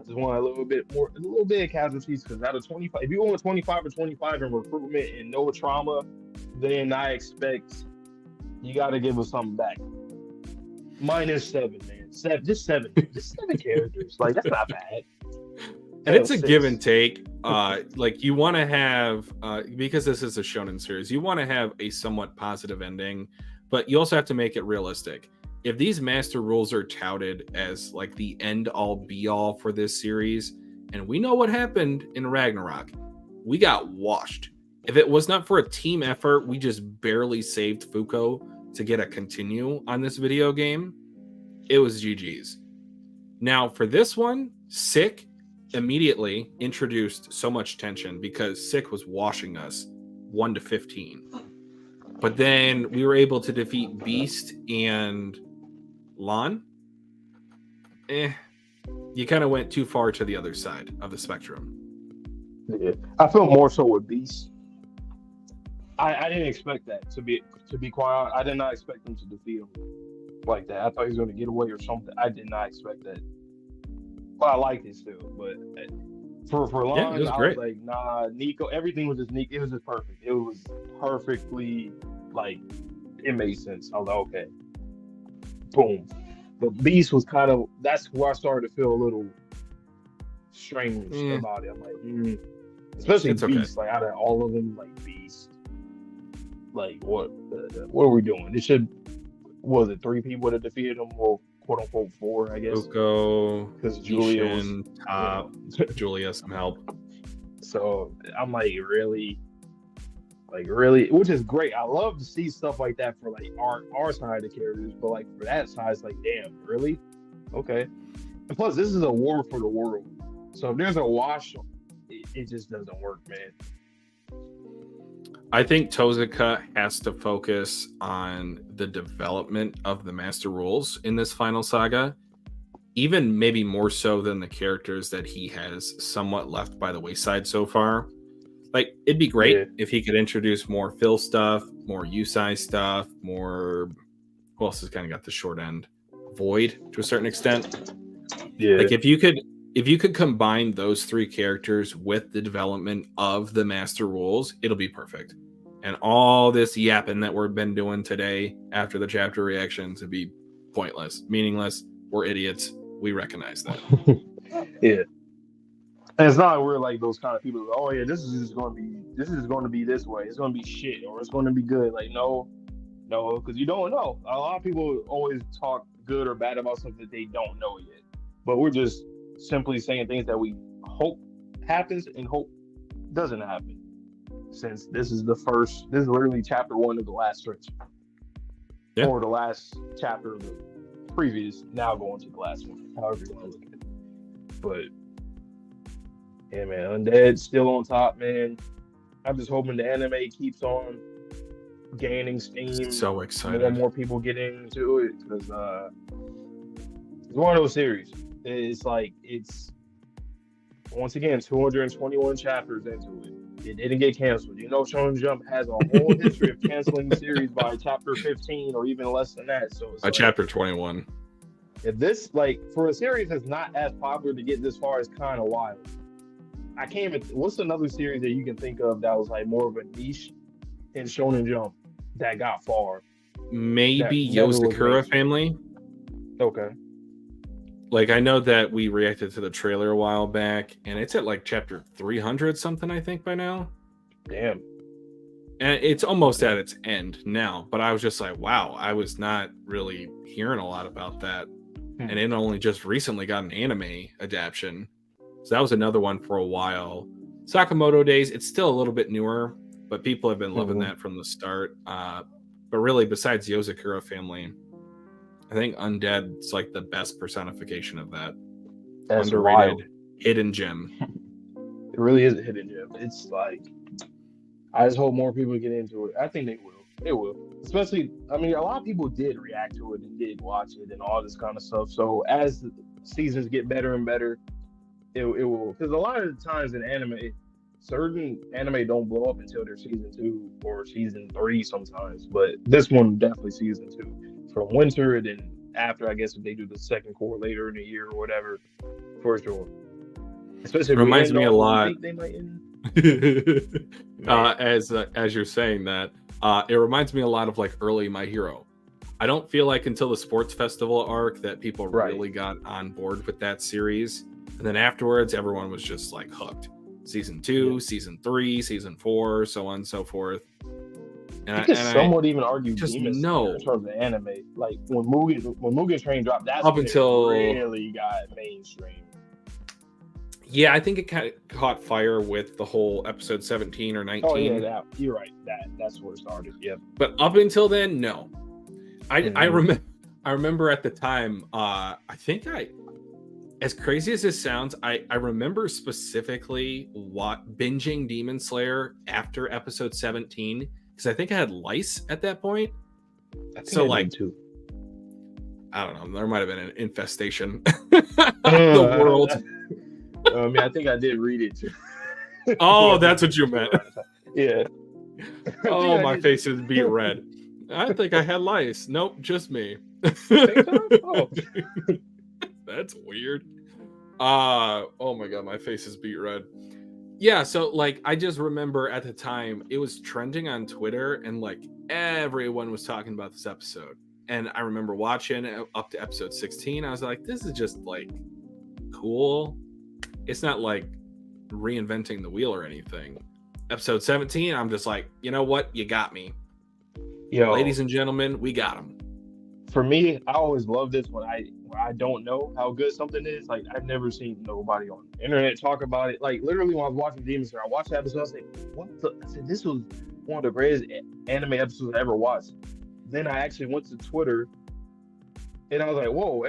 just want a little bit of casualties because out of 25, if you want 25 or 25 in recruitment and no trauma, then I expect you got to give us something back. -7, man. Just seven characters. Like, that's not bad. And it's a give and take. Like, you want to have, because this is a shonen series, you want to have a somewhat positive ending, but you also have to make it realistic. If these master rules are touted as like the end all be all for this series, and we know what happened in Ragnarok, we got washed. If it was not for a team effort, we just barely saved Fuko to get a continue on this video game, it was GG's. Now for this one, Sick immediately introduced so much tension because Sick was washing us 1-15. But then we were able to defeat Beast and Lon. You kind of went too far to the other side of the spectrum. Yeah. I feel more so with Beast. I didn't expect that, to be quiet. I did not expect him to defeat him like that. I thought he was going to get away or something. I did not expect that. But I liked it still. But For Yeah, it long, was I was great. like, nah, Nico. Everything was just Nico. It was just perfect. It was perfectly like it made sense. I was like, okay, boom. But Beast was kind of that's where I started to feel a little strange Eh, about it. I'm like, especially it's okay. Beast. Like out of all of them, like Beast. Like what are we doing? It should was it three people that defeated him? Well, quote unquote four, I guess, Zuko, because Julia was, Ishin, you Top, know. Julia, some help. So I'm like really, which is great. I love to see stuff like that for like our side of the characters, but like for that side, it's like, damn, really? Okay. And plus, this is a war for the world. So if there's a wash, it just doesn't work, man. I think Tozuka has to focus on the development of the Master Rules in this final saga, even maybe more so than the characters that he has somewhat left by the wayside so far. Like, it'd be Yeah, great if he could introduce more Phil stuff, more Yusai stuff, more. Who else has kind of got the short end? Void to a certain extent. yeah. Like, if you could combine those three characters with the development of the Master Rules, it'll be perfect. And all this yapping that we've been doing today after the chapter reactions would be pointless, meaningless. We're idiots. We recognize that. Yeah. And it's not like we're like those kind of people. Oh yeah, this is going to be this way. It's going to be shit, or it's going to be good. Like no, no, because you don't know. A lot of people always talk good or bad about something that they don't know yet. But we're just simply saying things that we hope happens and hope doesn't happen. Since this is literally chapter one of the last stretch, Yeah. or the last chapter of the previous. Now going to the last one, however you want to look at it. But yeah, man, Undead still on top, man. I'm just hoping the anime keeps on gaining steam, So more and excited. more people get into it because it's one of those series. It's like it's once again 221 chapters into it. It didn't get canceled. You know, Shonen Jump has a whole history of canceling series by chapter 15 or even less than that. So it's A like chapter 21. if this like for a series that's not as popular to get this far is kind of wild. I can't even. What's another series that you can think of that was like more of a niche in Shonen Jump that got far that Maybe never was Yozakura mainstream? family. Okay. Like, I know that we reacted to the trailer a while back, and it's at like chapter 300 something, I think, by now. Damn. And it's almost Okay. at its end now. But I was just like, wow, I was not really hearing a lot about that. And it only just recently got an anime adaptation. So that was another one for a while. Sakamoto Days, it's still a little bit newer, but people have been loving that from the start. But really, besides Yozakura family, I think Undead's like the best personification of that. That's Underrated wild. hidden gem. It really is a hidden gem. It's like I just hope more people get into it. I think they will. They will. Especially, I mean, a lot of people did react to it and did watch it and all this kind of stuff. So as the seasons get better and better, it will. Because a lot of the times in anime, certain anime don't blow up until their season two or season three sometimes. But this one definitely season two from winter and then after, I guess if they do the second core later in the year or whatever, for sure. Especially if we Reminds end me a on what we lot. think they might end. As you're saying that, it reminds me a lot of like early My Hero. I don't feel like until the sports festival arc that people Right. really got on board with that series, and then afterwards everyone was just like hooked. Season 2, Yeah. season 3, season 4, so on and so forth. And You could I somewhat even argue just Demon Slayer know in terms of anime. Like when Mugen Train dropped, that's up when it until really got mainstream. yeah, I think it kind of caught fire with the whole episode 17 or 19. Oh yeah, you're right. That's where it started. Yep. But up until then, no. I Mhm. remember at the time, I think as crazy as this sounds, I remember specifically what binging Demon Slayer after episode 17 because I think I had lice at that point. I think So I like did too. I don't know, there might have been an infestation of the world. I mean, I think I did read it too. Oh, that's what you meant. Yeah. Oh, my face is beat red. I think I had lice. Nope, just me. Same time? Oh. That's weird. Oh my god, my face is beat red. Yeah, so like I just remember at the time it was trending on Twitter and like everyone was talking about this episode. And I remember watching it up to episode 16. I was like, this is just like cool. It's not like reinventing the wheel or anything. Episode 17, I'm just like, you know what? You got me. Yo, ladies and gentlemen, we got him. For me, I always love this when I don't know how good something is. Like I've never seen nobody on the internet talk about it. Like literally when I was watching Demon Slayer, I watched the episode. I said, "What the?" I said, "This was one of the greatest anime episodes I ever watched." Then I actually went to Twitter, and I was like, "Whoa!"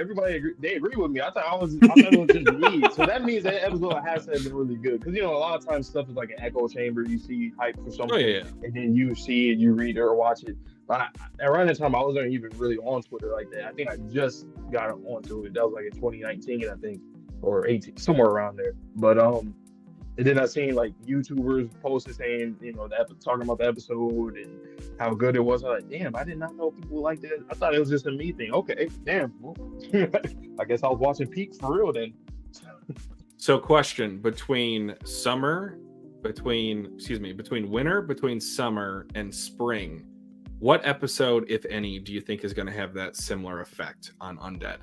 They agree with me. I thought it was just me. So that means that episode has to have been really good. Because a lot of times stuff is like an echo chamber. You see hype for something, and then you see it, you read it or watch it. But around that time, I wasn't even really on Twitter like that. I think I just got onto it. That was like in 2019, I think, or 18, somewhere around there. But and then I seen like YouTubers posting saying, talking about the episode and how good it was. I was like, damn, I did not know people like that. I thought it was just a me thing. Okay, damn. Well, I guess I was watching Peak for real then. So, question between winter, between summer and spring. What episode, if any, do you think is going to have that similar effect on Undead?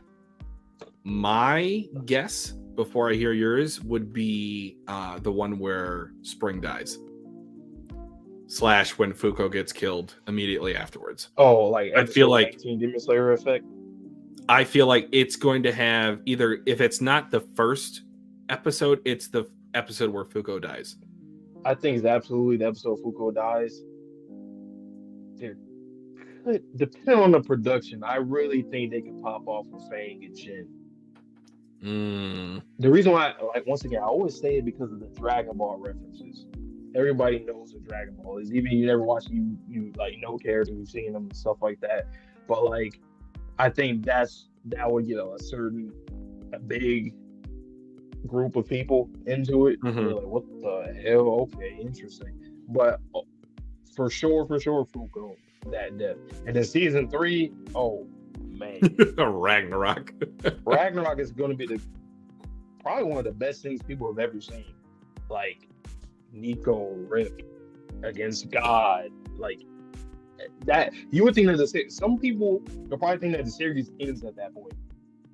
My guess, before I hear yours, would be the one where Spring dies. / when Fuko gets killed immediately afterwards. Oh, like I feel like Demon Slayer effect. I feel like it's going to have either, if it's not the first episode, it's the episode where Fuko dies. I think it's absolutely the episode Fuko dies. Depending on the production, I really think they could pop off with Fang and Shin. The reason why, like, once again, I always say it because of the Dragon Ball references. Everybody knows what Dragon Ball is. Even you never watch, you like know characters, you've seen them and stuff like that. But like, I think that would get a big group of people into it. Mm-hmm. They're like, what the hell? Okay, interesting. But for sure, Fuko. That depth. And then season 3, oh man. Ragnarok. Ragnarok is going to be probably one of the best things people have ever seen. Like Nico Rip against God. Like that, you would think that some people will probably think that the series ends at that point.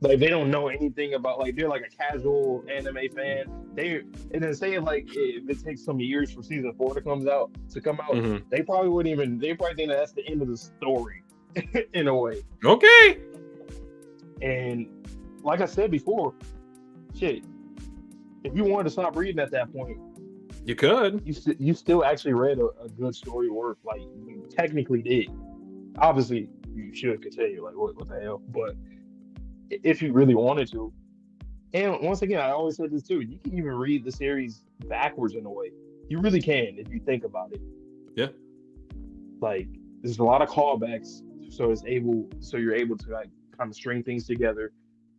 Like they don't know anything about, like they're like a casual anime fan. And then say like if it takes some years for season 4 to come out, mm-hmm. They probably think that's the end of the story in a way. Okay. And like I said before, shit, if you wanted to stop reading at that point, you could. You still actually read a good story worth. Like you technically did. Obviously, you should continue. Like what the hell? But if you really wanted to. And once again, I always said this too, you can even read the series backwards in a way. You really can if you think about it. Yeah. Like there's a lot of callbacks, so you're able to like kind of string things together.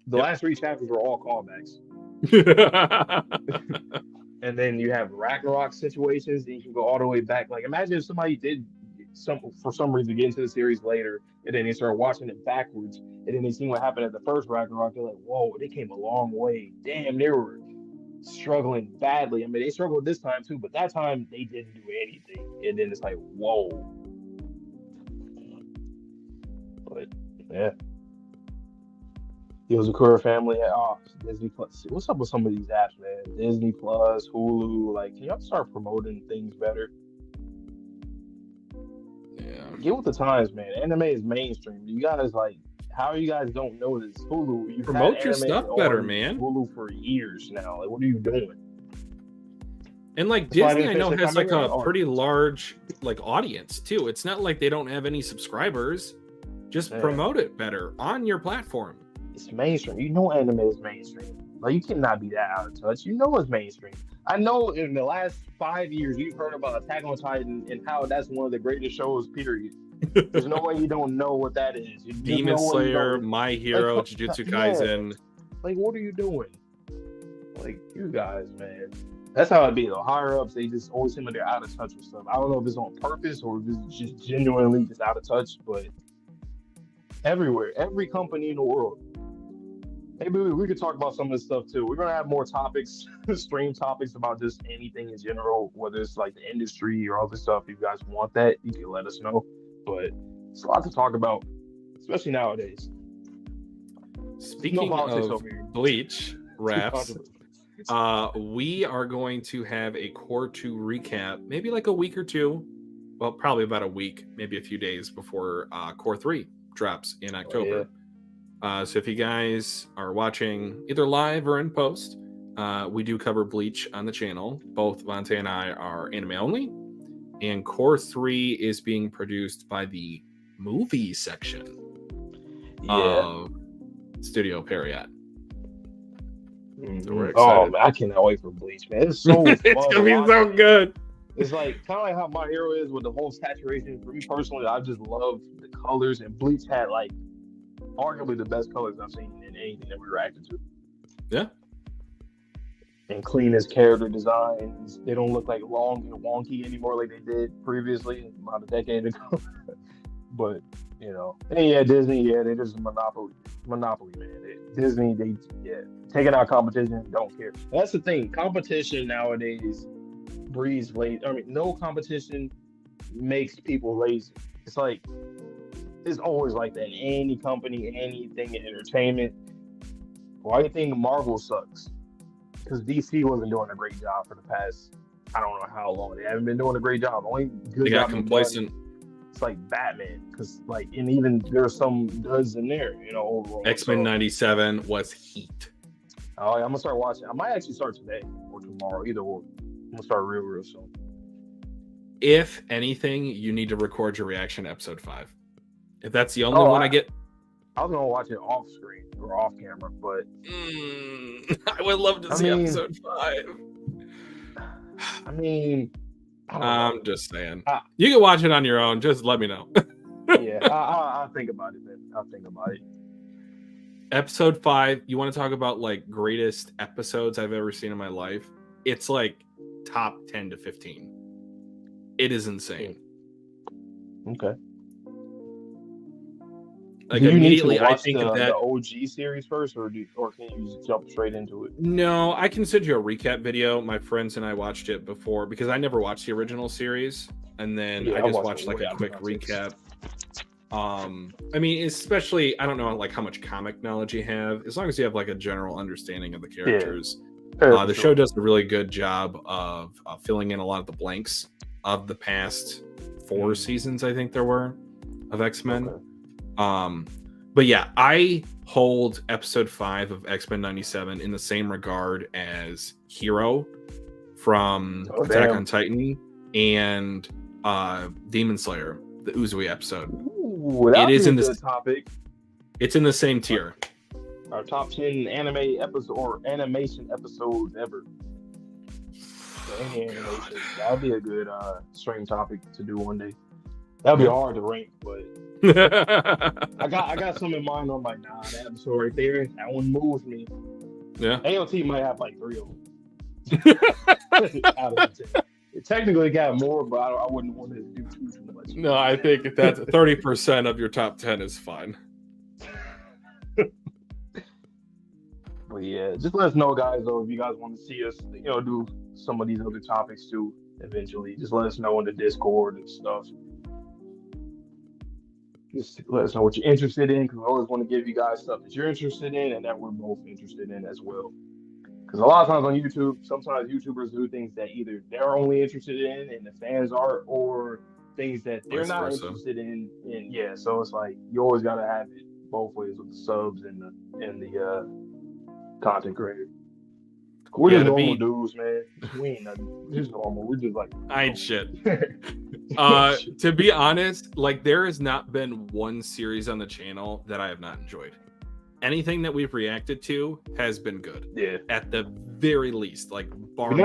The last 3 chapters were all callbacks. And then you have Ragnarok situations, and you can go all the way back. Like imagine if somebody did for some reason get into the series later, and then they start watching it backwards, and then they see what happened at the first Ragnarok. They're like, "Whoa, they came a long way. Damn, they were struggling badly. I mean, they struggled this time too, but that time they didn't do anything." And then it's like, "Whoa." But yeah, the Ozukura family. Disney Plus. What's up with some of these apps, man? Disney Plus, Hulu. Like, can y'all start promoting things better? Get with the times, man. Anime is mainstream. You guys how you guys don't know this? Hulu, you promote your stuff better, man. Hulu for years now. Like, what are you doing? And like Disney, I know has like a pretty large like audience too. It's not like they don't have any subscribers. Just promote it better on your platform. It's mainstream. You know, anime is mainstream. Like, you cannot be that out of touch. You know it's mainstream. I know in the last 5 years, you've heard about Attack on Titan and how that's one of the greatest shows, period. There's no way you don't know what that is. Demon Slayer, My Hero, Jujutsu Kaisen. Like, what are you doing? Like, you guys, man. That's how it be, though. Higher ups, they just always seem like they're out of touch with stuff. I don't know if it's on purpose or if it's just genuinely just out of touch, but everywhere, every company in the world, Maybe we could talk about some of this stuff too. We're gonna have more topics, stream topics about just anything in general, whether it's like the industry or other stuff. If you guys want that, you can let us know. But it's a lot to talk about, especially nowadays. Speaking of Bleach wraps, we are going to have a Core 2 recap, maybe like a week or two. Well, probably about a week, maybe a few days before Core 3 drops in October. So if you guys are watching either live or in post, we do cover Bleach on the channel. Both Vontae and I are anime only. And Core 3 is being produced by the movie section of Studio Period. So we're excited. Oh, man, I cannot wait for Bleach, man. It's so it's gonna be so good. It's like kind of like how My Hero is with the whole saturation. For me personally, I just love the colors, and Bleach had like arguably the best colors I've seen in anything that we reacted to. Yeah. And cleanest character designs. They don't look like long and wonky anymore like they did previously about a decade ago. But you know, and yeah, Disney, yeah, they just monopoly, man. Disney, they taking out competition, don't care. That's the thing. Competition nowadays breeds lazy. I mean, no competition makes people lazy. It's like it's always like that in any company, anything in entertainment. Why do you think Marvel sucks? Because DC wasn't doing a great job for the past, I don't know how long. They haven't been doing a great job. Only good they got complacent. It's like Batman, because like, and even there's some duds in there, you know. Overall, X-Men 97 was heat. Oh, yeah, I'm gonna start watching. I might actually start today or tomorrow, either or. I'm gonna start real soon. If anything, you need to record your reaction to episode 5. If that's the only one I get, I was gonna watch it off screen or off camera, but I would love to see episode 5. I mean, I'm just saying, you can watch it on your own. Just let me know. Yeah, I'll think about it, man. I'll think about it. Episode 5. You want to talk about like greatest episodes I've ever seen in my life? It's like top 10 to 15. It is insane. Okay. Like immediately, I think of that the OG series first, or can you just jump straight into it? No, I can send you a recap video. My friends and I watched it before because I never watched the original series, and then I just watched like a quick recap. I mean, especially I don't know like how much comic knowledge you have. As long as you have like a general understanding of the characters, the show does a really good job of filling in a lot of the blanks of the past 4 seasons. I think there were of X-Men. Okay. But yeah, I hold episode 5 of X-Men 97 in the same regard as Hero from Attack on Titan and Demon Slayer, the Uzui episode. Ooh, it is in this topic. It's in the same tier. Our top 10 anime episode or animation episodes ever. So any animation, that'd be a good stream topic to do one day. That'd be hard to rank, but I got some in mind. I'm like, nah, that episode right there, that one moves me. Yeah. AOT might have like 3 of them. Out of 10. It technically got more, but I wouldn't want to do too much. No, I think that's 30% of your top 10 is fine. But yeah, just let us know, guys. Though, if you guys want to see us, do some of these other topics too. Eventually, just let us know in the Discord and stuff. Just let us know what you're interested in, because we always want to give you guys stuff that you're interested in and that we're both interested in as well. Because a lot of times on YouTube, sometimes YouTubers do things that either they're only interested in and the fans are, or things that they're not interested in. And yeah, so it's like you always gotta have it both ways with the subs and the content creator. We're just normal dudes, man. We ain't nothing. We're just normal. We're just like I ain't shit. To be honest, like there has not been one series on the channel that I have not enjoyed. Anything that we've reacted to has been good. Yeah. At the very least, like bar we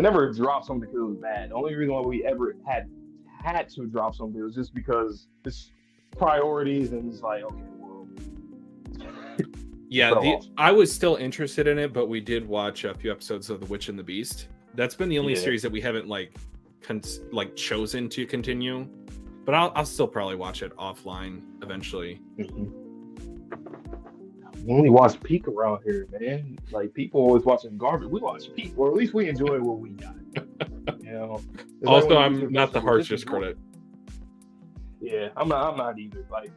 never dropped something because it was bad. The only reason why we ever had to drop something was just because it's priorities and it's like, okay, well. Yeah, I was still interested in it, but we did watch a few episodes of The Witch and the Beast. That's been the only series that we haven't chosen to continue. But I'll still probably watch it offline eventually. Mm-hmm. We only watch Peak around here, man. Like people always watching garbage. We watch Peak, or at least we enjoy what we got. You know. It's like Also, when I'm music not the festivals, harshest critic. Yeah, I'm not either. Like,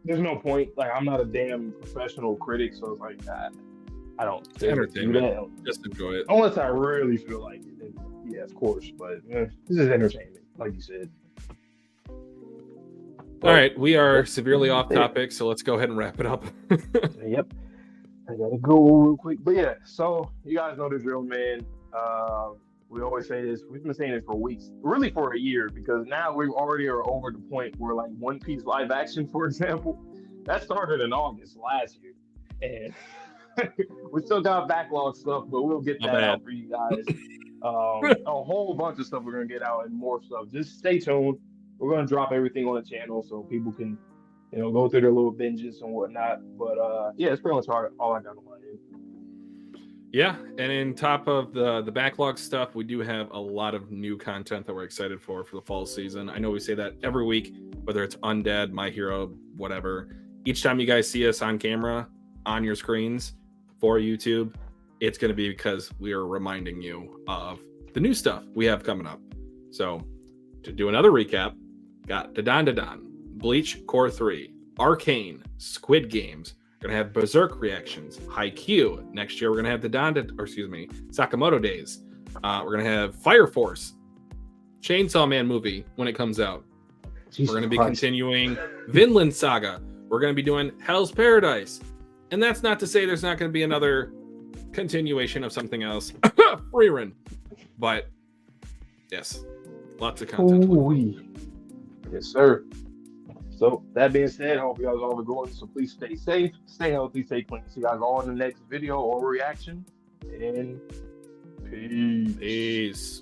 there's no point. Like, I'm not a damn professional critic, so it's like, I don't It's do entertainment. that Just enjoy it. unless I really feel like it. Then, yeah, of course. But this is entertainment, like you said. All right, we are severely off topic, so let's go ahead and wrap it up. Yep. I gotta go real quick. But yeah, so you guys know the drill, man. We always say this. We've been saying it for weeks, really for a year, because now we already are over the point where like One Piece live action, for example, that started in August last year, and we still got backlog stuff, but we'll get that out for you guys. A whole bunch of stuff we're gonna get out and more stuff. Just stay tuned. We're gonna drop everything on the channel so people can, go through their little binges and whatnot. But yeah, it's pretty much all I got on my end. Yeah, and in top of the backlog stuff, we do have a lot of new content that we're excited for the fall season. I know we say that every week, whether it's Undead, My Hero, whatever. Each time you guys see us on camera, on your screens for YouTube, it's going to be because we are reminding you of the new stuff we have coming up. So to do another recap, got Dadan, Bleach Core 3, Arcane, Squid Games. We're gonna have Berserk reactions, Haikyuu. Next year we're gonna have Sakamoto Days. We're gonna have Fire Force, Chainsaw Man movie when it comes out. We're gonna be continuing Vinland Saga. We're gonna be doing Hell's Paradise, and that's not to say there's not gonna be another continuation of something else, Freerun. But yes, lots of content. Ooh-wee. Yes, sir. So that being said, I hope you guys all are going. So please stay safe, stay healthy, stay clean. See you guys all in the next video or reaction. And peace. Peace.